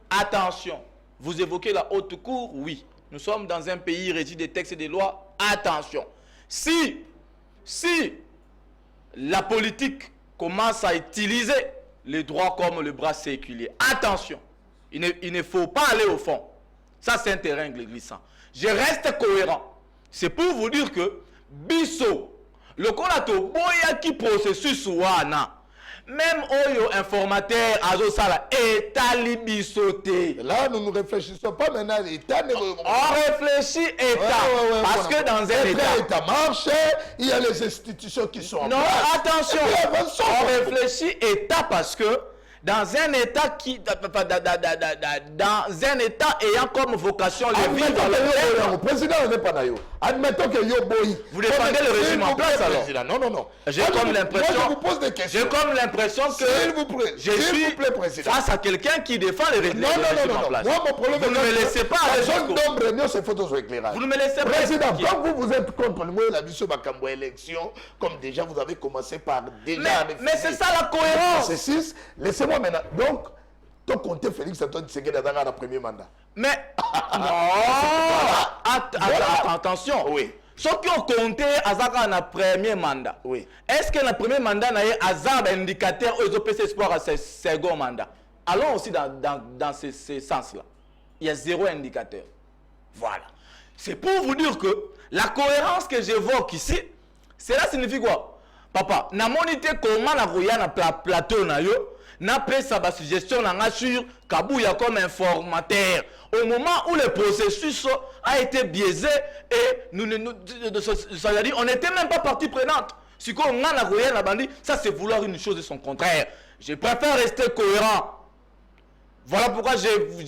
Attention, vous évoquez la haute cour, oui. Nous sommes dans un pays régi des textes et des lois. Attention. Si la politique commence à utiliser les droits comme le bras séculier, attention. Il ne faut pas aller au fond. Ça, c'est un terrain glissant. Je reste cohérent. C'est pour vous dire que Bisso, le Konato Boya qui processus wana, même oyo informateur azosala etali biso te. Là, nous ne réfléchissons pas maintenant à l'État. On réfléchit État. Parce que dans un État marche, il y a les institutions qui sont en non, place. attention. On réfléchit État parce que dans un État qui, dans un État ayant comme vocation le vivre dans le peuple. Le président n'est pas d'ailleurs. Admettons que Yoboy. Vous défendez le régime en place alors? Non, non, non. J'ai comme l'impression. Moi, je vous pose des questions. J'ai comme l'impression que. S'il vous plaît. Je suis président. face à quelqu'un qui défend le régime, non, en place. Moi, mon problème vous ne me laissez pas la aller zone jusqu'au. d'ombre réunion, c'est photos sur éclairage. Vous ne me laissez pas. Président, expliquer. quand vous êtes contre le mot la mission Bakambo élection, comme déjà vous avez commencé par déjà. Mais c'est ça la cohérence. C'est 6. Laissez-moi maintenant. Donc, ton compte Félix Antoine Tshisekedi dans le premier mandat. Mais non. Attention. Oui. Ceux qui ont compté Azaka dans le premier mandat. Oui. Est-ce que dans le premier mandat, il y a un indicateur où ils ont fait espoir à ce second mandat? Allons aussi dans ce sens-là. Il y a zéro indicateur. Voilà. C'est pour vous dire que la cohérence que j'évoque ici, cela signifie quoi? Papa, na monité comment la roya na plateau na yo, na fait sa suggestion na sur Kabouya comme informateur. Au moment où le processus a été biaisé et ça veut dire on n'était même pas partie prenante. Si on a la roya na bandi, ça c'est vouloir une chose de son contraire. Je préfère rester cohérent. Voilà pourquoi je vous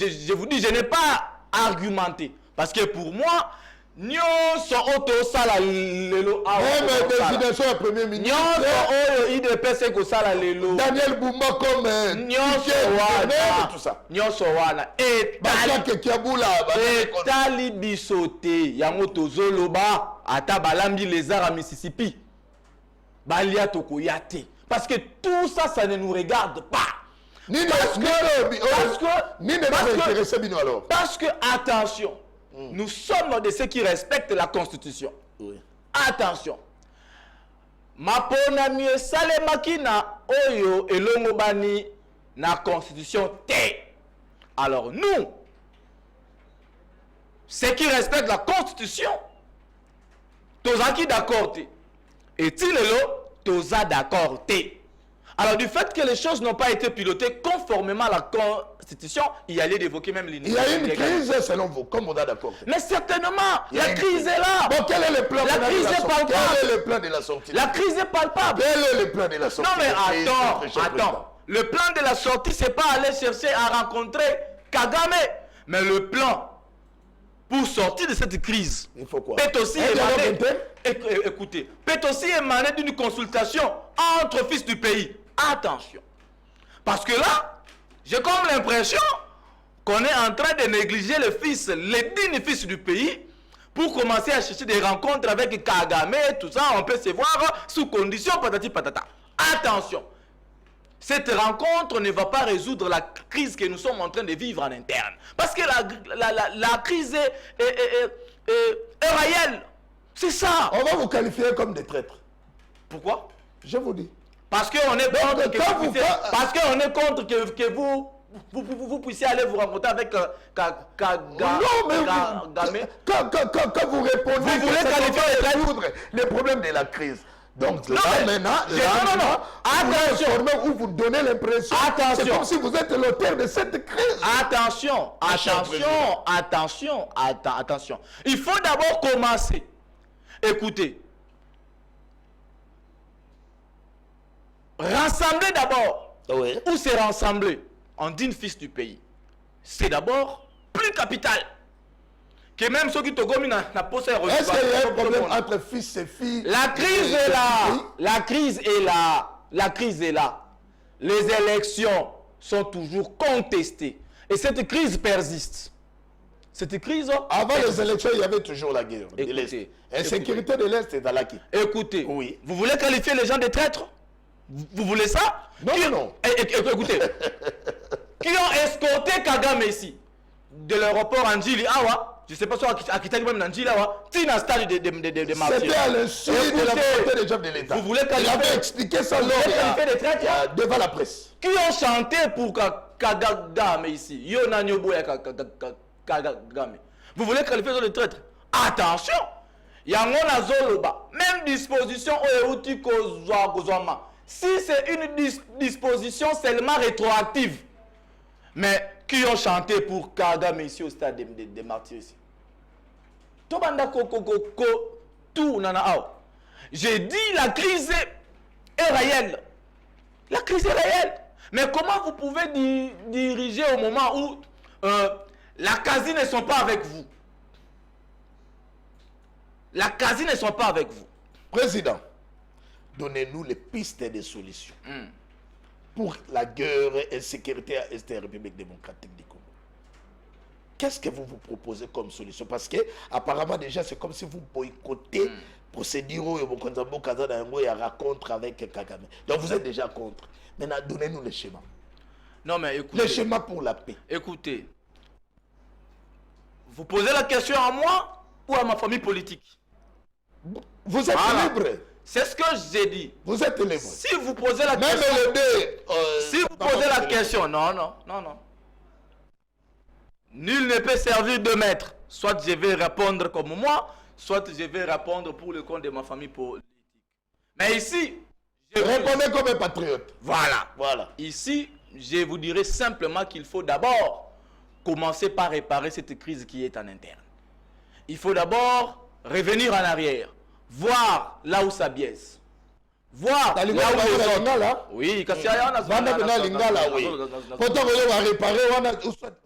dis, je n'ai pas argumenté. Parce que pour moi, nyonso auto sala lelo même désignation du premier ministre. Nyonso oyo IDPC ko sala lelo. Daniel Boumba comme nyonso wana tout ça. Nyonso wana etali bisote yango tozoloba ata balambi les arts à Mississippi. Balia tokoyate. Parce que tout ça, ça ne nous regarde pas. Parce que, attention, nous sommes de ceux qui respectent la Constitution. Oui. Attention. Mapona mie sale makina oyo elongo bani na Constitution te. Alors nous, ceux qui respectent la Constitution, tozaki d'accord te. Est-il toza d'accord te. Alors, du fait que les choses n'ont pas été pilotées conformément à la Constitution, il y a lieu d'évoquer même l'inégalité. Il y a une crise, selon vous, comme on a d'accord. Mais certainement, la crise est là. Bon, quel est le plan La crise est palpable. Quel est le plan de la sortie? La crise est palpable. Quel est le plan de la sortie? Non, mais attends. Le plan de la sortie, c'est pas aller chercher à rencontrer Kagame. Mais le plan pour sortir de cette crise, il faut quoi? Peut aussi émaner, écoutez, peut aussi émaner d'une consultation entre fils du pays. Attention. Parce que là, j'ai comme l'impression qu'on est en train de négliger le fils, les dignes fils du pays, pour commencer à chercher des rencontres avec Kagame, tout ça, on peut se voir sous condition patati patata. Attention. Cette rencontre ne va pas résoudre la crise que nous sommes en train de vivre en interne. Parce que la crise est réelle. C'est ça. On va vous qualifier comme des traîtres. Pourquoi? Je vous dis. Parce qu'on est contre que vous puissiez aller vous rencontrer avec Kagame. Quand vous répondez, vous voulez qualifier les problèmes de la crise. Donc là, maintenant, attention, où vous donnez l'impression, c'est comme si vous êtes l'auteur de cette crise. Attention. Il faut d'abord commencer. Écoutez. Rassembler d'abord. Oui. Où c'est rassembler en digne fils du pays. C'est d'abord plus capital. Que même ceux qui te gomment n'a pas ça. Est-ce qu'il y a un problème entre fils et filles? La crise est là. La crise est là. La crise est là. Les élections sont toujours contestées. Et cette crise persiste. Cette crise... Avant les élections, il y avait toujours la guerre. Écoutez, insécurité de l'Est et de la qui. Écoutez, oui. Vous voulez qualifier les gens de traîtres? Vous voulez ça? Non. Écoutez, qui ont escorté Kagame ici, de l'aéroport Anjili Awa, je ne sais pas si à Kitagi même Anjili Awa, Tina stade de martyrs. C'était à l'insu de la volonté des chefs de l'État. Vous voulez qualifier? Il avait expliqué ça devant la presse. Qui ont chanté pour Kagame ici? Yona Nyoboya Kagame. Vous voulez qualifier de traître? Attention! Yango na zoloba. Même disposition au euti kozwama. Si c'est une disposition seulement rétroactive, mais qui ont chanté pour Kagame ici au stade des martyrs ici. J'ai dit la crise est réelle. La crise est réelle. Mais comment vous pouvez diriger au moment où la quasi ne sont pas avec vous? La quasi ne sont pas avec vous. Président, donnez-nous les pistes de solutions pour la guerre et sécurité à l'Est de la République démocratique du Congo. Qu'est-ce que vous vous proposez comme solution? Parce que apparemment déjà c'est comme si vous boycottez procédure où il rencontre avec Kagame. Donc vous êtes déjà contre. Maintenant donnez-nous le schéma. Non mais écoutez. Le schéma pour la paix. Écoutez. Vous posez la question à moi ou à ma famille politique? Vous êtes libre. C'est ce que j'ai dit. Vous êtes libre. Si vous posez la même question... Même le dé... si vous posez la question... Non. Nul ne peut servir de maître. Soit je vais répondre comme moi, soit je vais répondre pour le compte de ma famille politique. Mais ici... Répondez comme un patriote. Voilà. Ici, je vous dirais simplement qu'il faut d'abord commencer par réparer cette crise qui est en interne. Il faut d'abord revenir en arrière. Voir là où ça biaise. Voir là où les autres... Oui, parce qu'il y a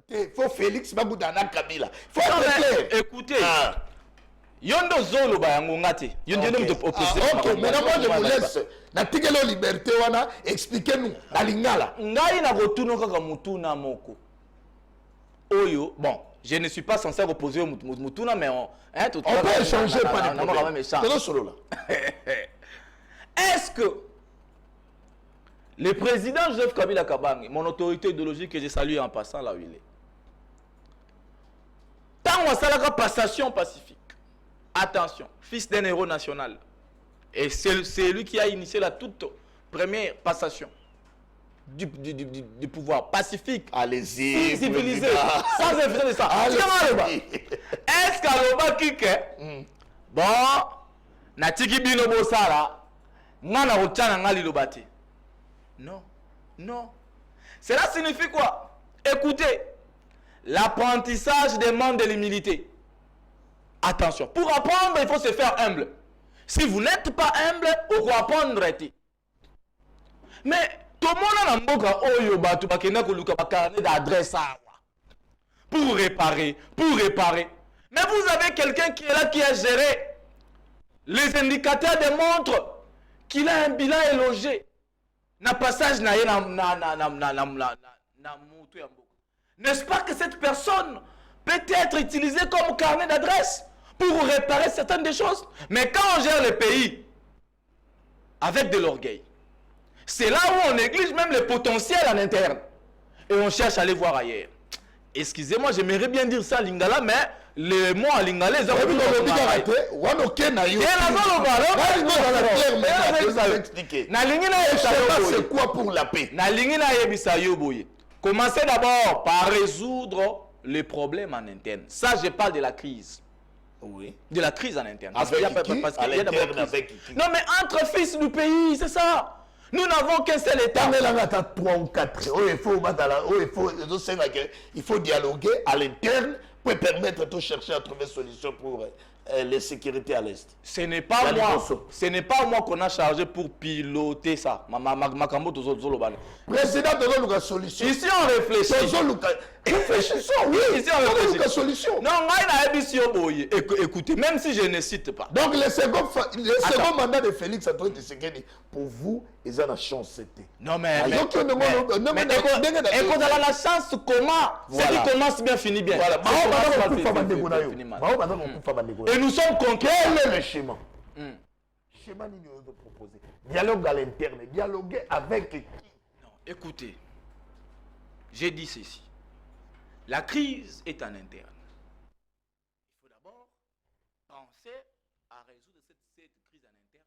il faut Félix Baboudana Kabila. Écoutez, Yondo Zolo Bayangongate. Ok, maintenant moi je vous laisse. Na tigelo liberté wana, expliquez-nous. Na lingala. Ngai na rotuno kaka mutuna moko. Oyo, bon, je ne suis pas censé reposer mutuna, mais on peut échanger par des problèmes. Est-ce que le président Joseph Kabila Kabange, mon autorité idéologique que je salue en passant là où il est, tant on a la passation pacifique, attention, fils d'un héros national, et c'est lui qui a initié la toute première passation du pouvoir pacifique. Allez-y, civilisé, sans effet de ça. Est-ce qu'Aloba Kike, bon, Natiki Bino Bosara, Nana Rochana Ngali Lobati? Non. Cela signifie quoi? Écoutez, l'apprentissage demande de l'humilité. Attention, pour apprendre, il faut se faire humble. Si vous n'êtes pas humble, vous pouvez apprendre. Mais tout le monde a un d'adresse pour réparer. Mais vous avez quelqu'un qui est là, qui a géré. Les indicateurs démontrent qu'il a un bilan élogé. Na passage n'est-ce pas que cette personne peut être utilisée comme carnet d'adresse pour réparer certaines des choses? Mais quand on gère le pays avec de l'orgueil, c'est là où on néglige même le potentiel en interne. Et on cherche à aller voir ailleurs. Excusez-moi, j'aimerais bien dire ça à Lingala, mais les mots à Lingala, ils ont c'est quoi pour la paix? Commencez d'abord par résoudre les problèmes en interne. Ça, je parle de la crise. Oui. De la crise en interne. Avec qui? Non, mais entre fils du pays, c'est ça. Nous n'avons qu'un seul État. Trois ou quatre. Il faut dialoguer à l'interne pour permettre de chercher à trouver une solution pour les sécurités à l'Est. Ce n'est pas moi qu'on a chargé pour piloter ça. Président de la solution. Ici on réfléchit. Réfléchissons, oui. Ici on réfléchit. La solution. Non, écoutez, même si je ne cite pas. Donc le second mandat de Félix Antoine Tshisekedi, pour vous, ils ont la chance. Non mais écoute, la chance comment? C'est qui commence bien, finit bien. Et nous sommes contre. Quel est le schéma? Schéma nous nous proposer. Dialogue à l'interne, dialoguer avec qui? Non, écoutez, j'ai dit ceci. La crise est en interne. Il faut d'abord penser à résoudre cette crise en interne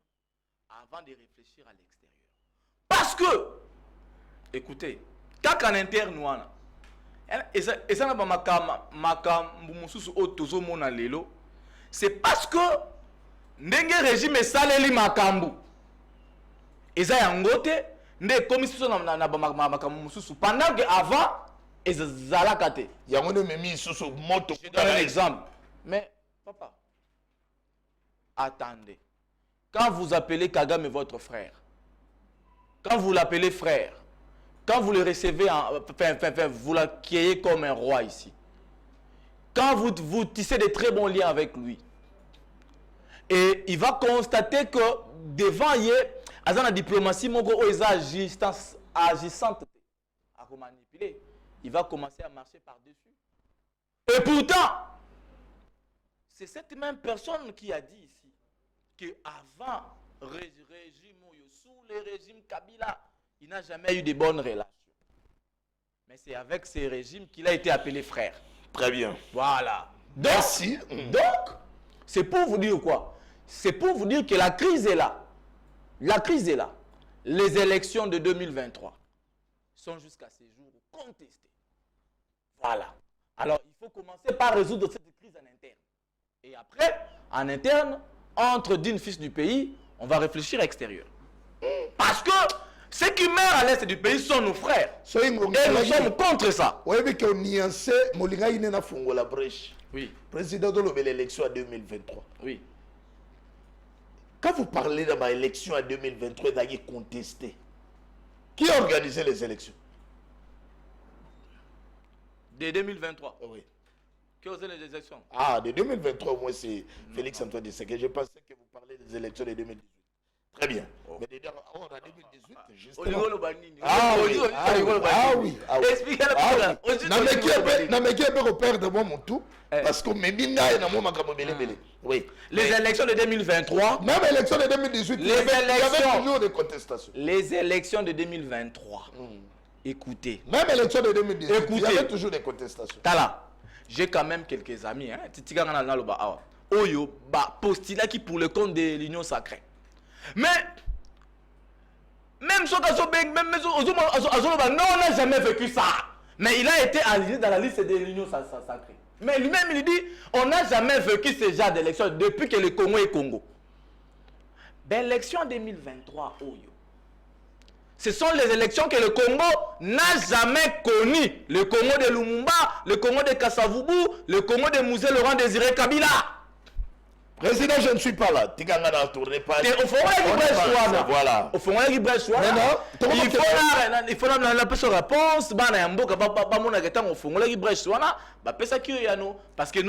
avant de réfléchir à l'extérieur. Parce que, écoutez, quand en interne, nous avons, c'est parce que ndenge régime saleli makambu eza yango te nde komi siso na makambo mosusu pendant que avant ezalaka te. Yango ne memi susu moto. Je donne un exemple. Mais papa, attendez. Quand vous appelez Kagame votre frère, quand vous l'appelez frère, quand vous le recevez, vous l'accueillez comme un roi ici, quand vous tissez de très bons liens avec lui, et il va constater que devant lui, dans la diplomatie, agissante à manipuler, il va commencer à marcher par-dessus. Et pourtant, c'est cette même personne qui a dit ici que avant régime sous le régime Kabila, il n'a jamais eu de bonnes relations. Mais c'est avec ces régimes qu'il a été appelé frère. Très bien. Voilà. Donc, merci. Donc, c'est pour vous dire quoi? C'est pour vous dire que la crise est là. La crise est là. Les élections de 2023 sont jusqu'à ce jour contestées. Voilà. Alors, il faut commencer par résoudre cette crise en interne. Et après, en interne, entre d'une fils du pays, on va réfléchir à l'extérieur. Parce que ceux qui meurent à l'est du pays sont nos frères. Et nous sommes contre ça. Oui, mais qu'on nuance, Molinga il n'a pas la brèche. Oui. Président de l'élection en 2023. Oui. Quand vous parlez de ma élection en 2023, d'ailleurs contesté, qui a organisé les élections? De 2023. Oui. Qui a organisé les élections? Ah, de 2023, moi c'est Félix Antoine Tshisekedi. Je pensais que vous parlez des élections de 2018. Très bien. Oh. Mais déjà, en 2018, justement. Ah oui, ah oui. Expliquez-le. Qui peut perdre mon tout parce que mes mingas et mon macabobélé. Oui. Les élections de 2023. Même l'élection de 2018, il y avait toujours des contestations. Les élections de 2023. Écoutez. Même l'élection de 2018, il y avait toujours des contestations. Tala, j'ai quand même quelques amis. Oyo, postulat qui pour le compte de l'Union sacrée. Mais, même si on n'a jamais vécu ça. Mais il a été aligné dans la liste de l'Union sacrée. Mais lui-même, il dit, on n'a jamais vécu ce genre d'élection depuis que le Congo est Congo. Ben, l'élection 2023, Oyo. Ce sont les élections que le Congo n'a jamais connues. Le Congo de Lumumba, le Congo de Kasavubu, le Congo de Mouzé Laurent Désiré Kabila. Président, je ne suis pas là. Tiganga n'a tourné pas. Au fond, voilà. Au fond, il faut la réponse. Parce que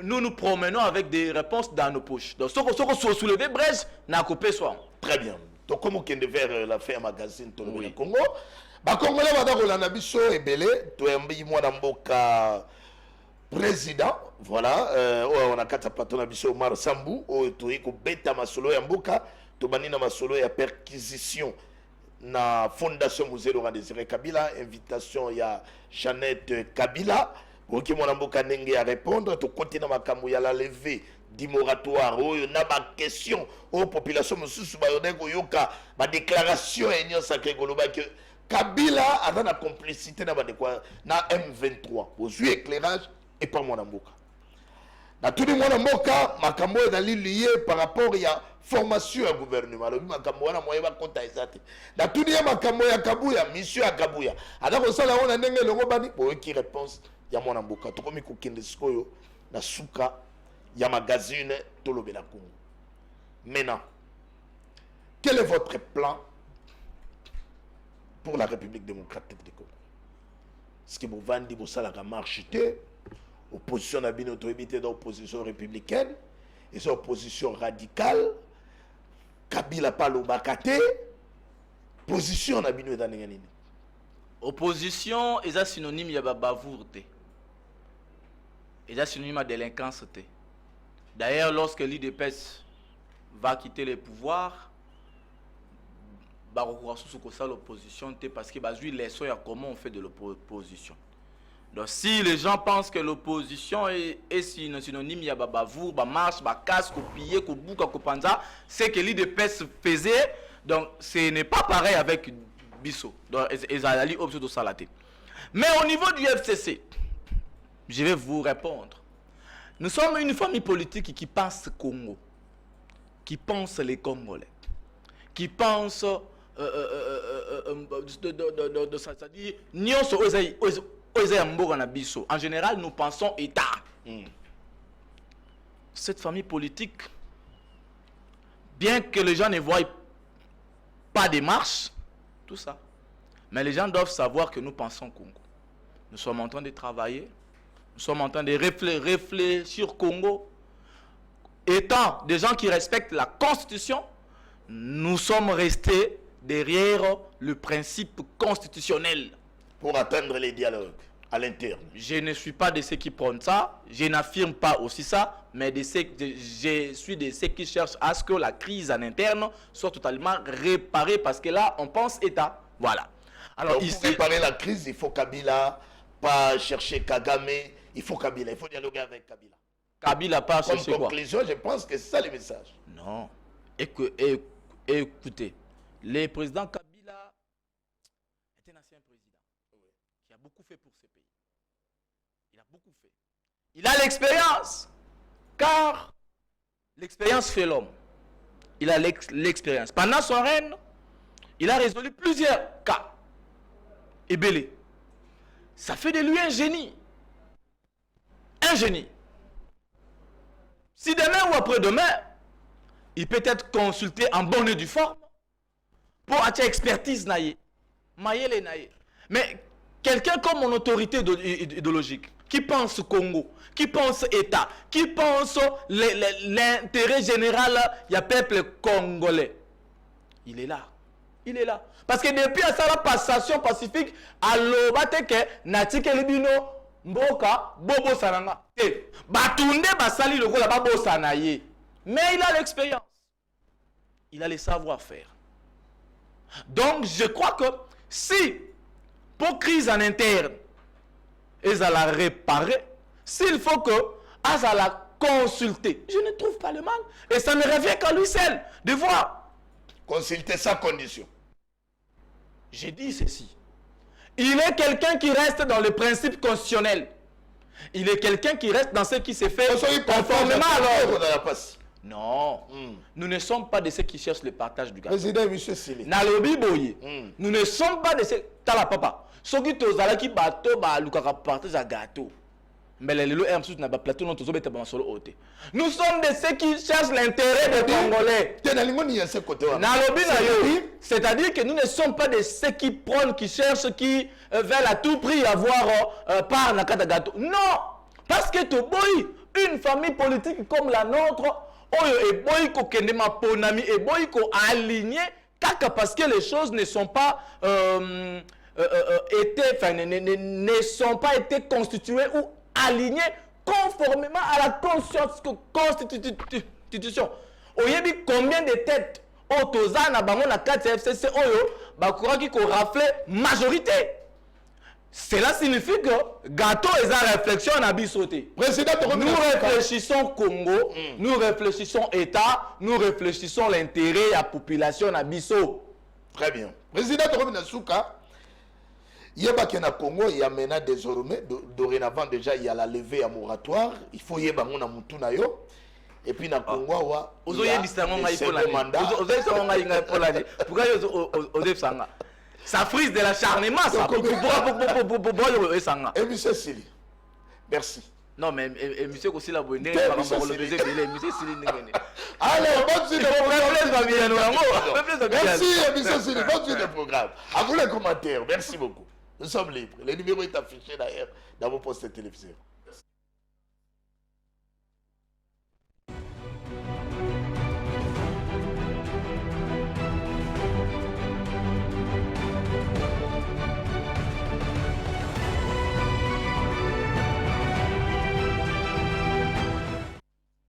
nous promenons avec des réponses dans nos poches. Donc, ce qu'on se soulever, brèche, n'a coupé soi. Très bien. Donc, comme on vient vers la fin magazine au Congo, Congolais va dans la Nabiso et Belé, tu es un président, voilà, on a quatre patons Nabiso Omar Sambou, tu es beta masolo et mboka, tu banina masolo et perquisition na fondation Musée Laurent Désiré Kabila, invitation il y a Jeannette Kabila, ok mon mboka nenge à répondre, tu continues ma kamou ya la levée du moratoire, il y a ma question aux populations mususu ba yoneko yoka ma déclaration et union sacrée goloba que Kabila a dans la complicité na M23 aux yeux éclairage et pas mon mboka. Na tout le monde mboka makambo est lié par rapport à formation à gouvernement. Le makambo na moyen ba konta ezate. Na tout le makambo ya Kabuya, mission à Kabuya. Alors ça là on a ndenge longo bani pour qui réponse ya mon mboka. To komi ko kende sikoyo na suka ya magazine Tolobela Congo. Maintenant, quel est votre plan pour la République démocratique du Congo? Est-ce que vous vendez vos salaires à marche? Opposition n'a bien autorité d'opposition républicaine, et c'est opposition radicale. Kabila parle bakate. Position n'a bien dans les opposition est synonyme de bavourde. Est synonyme de délinquance. D'ailleurs, lorsque l'IDPS va quitter le pouvoir, l'opposition parce que comment on fait de l'opposition. Donc si les gens pensent que l'opposition est synonyme il y a bavour, marche, casse, copier, bouka, panza, c'est que l'IDPS faisait. Donc ce n'est pas pareil avec Bisso. Donc Ezali option salaté. Mais au niveau du FCC, je vais vous répondre. Nous sommes une famille politique qui pense Congo, qui pense les Congolais, qui pensent de ça, c'est-à-dire nyonso oyo ya mboka na biso. En général, nous pensons État. Cette famille politique, bien que les gens ne voient pas de marche, tout ça, mais les gens doivent savoir que nous pensons Congo. Nous sommes en train de travailler, nous sommes en train de réfléchir Congo. Étant des gens qui respectent la Constitution, nous sommes restés derrière le principe constitutionnel. Pour atteindre les dialogues à l'interne. Je ne suis pas de ceux qui prennent ça, je n'affirme pas aussi ça, mais je suis de ceux qui cherchent à ce que la crise en interne soit totalement réparée, parce que là, on pense État. Voilà. Alors, donc, ici, pour réparer la crise, il faut Kabila, pas chercher Kagame, il faut Kabila, il faut dialoguer avec Kabila. Kabila pas chercher quoi? Comme conclusion, je pense que c'est ça le message. Non. Écoutez, le président Kabila est un ancien président qui a beaucoup fait pour ce pays. Il a beaucoup fait. Il a l'expérience, car l'expérience fait l'homme. Il a l'expérience. Pendant son règne, il a résolu plusieurs cas. Et belé. Ça fait de lui un génie. Un génie. Si demain ou après-demain, il peut être consulté en bonne et due forme pour avoir expertise naïe. Mais quelqu'un comme mon autorité idéologique, qui pense Congo, qui pense État, qui pense l'intérêt général du peuple congolais, il est là. Il est là. Parce que depuis la passation pacifique, à l'obateke, natike libino, mboka, bobo sananga. Batunde basali le la babo sanaye. Mais il a l'expérience. Il a le savoir-faire. Donc, je crois que si, pour crise en interne, ils allaient la réparer, s'il faut que, ils la consulter, je ne trouve pas le mal. Et ça ne revient qu'à lui seul de voir. Consulter sa condition. J'ai dit ceci. Il est quelqu'un qui reste dans le principe constitutionnel. Il est quelqu'un qui reste dans ce qui s'est fait conformément à l'ordre. Non, nous ne sommes pas de ceux qui cherchent le partage du gâteau. Président M. Sili. Nalobi boye. Nous ne sommes pas de ceux. Tala papa. Ceux qui tozala qui bateau ba lukaka partage à gâteau. Mais les lelo M na ba plateau non tozobeta ba solo hôte. Nous sommes de ceux qui cherchent l'intérêt des Congolais. Nalobi na yo. C'est-à-dire que nous ne sommes pas de ceux qui prônent, qui cherchent, qui veulent à tout prix avoir part na kata gâteau. Non, parce que to boy une famille politique comme la nôtre. Oyo et boy ko kendema ponami et boy ko aligné parce que les choses ne sont pas ne sont pas été constituées ou alignées conformément à la constitution. Oyebi combien de têtes otoza na bango na 4 FCC oyo bakura ki ko rafler majorité. Cela signifie que gâteau et sa réflexion n'a pas sauté. Nous réfléchissons Congo, nous réfléchissons État, nous réfléchissons l'intérêt de la population à Bisso. Très bien. Président Torobina Souka, il y a na Congo, il y a maintenant désormais, dorénavant déjà, il y a la levée à moratoire. Il faut y avoir un moutunayo. Et puis na Congo, il y a le second mandat. Pourquoi ça frise de l'acharnement, ça. Et monsieur Sili, merci. Non, mais monsieur aussi la bonne. Allez, on va suivre le programme. Merci, monsieur Sili. Bonne suite de programme. À vous les commentaires. Merci beaucoup. Nous sommes libres. Le numéro est affiché d'ailleurs dans vos postes télévisés.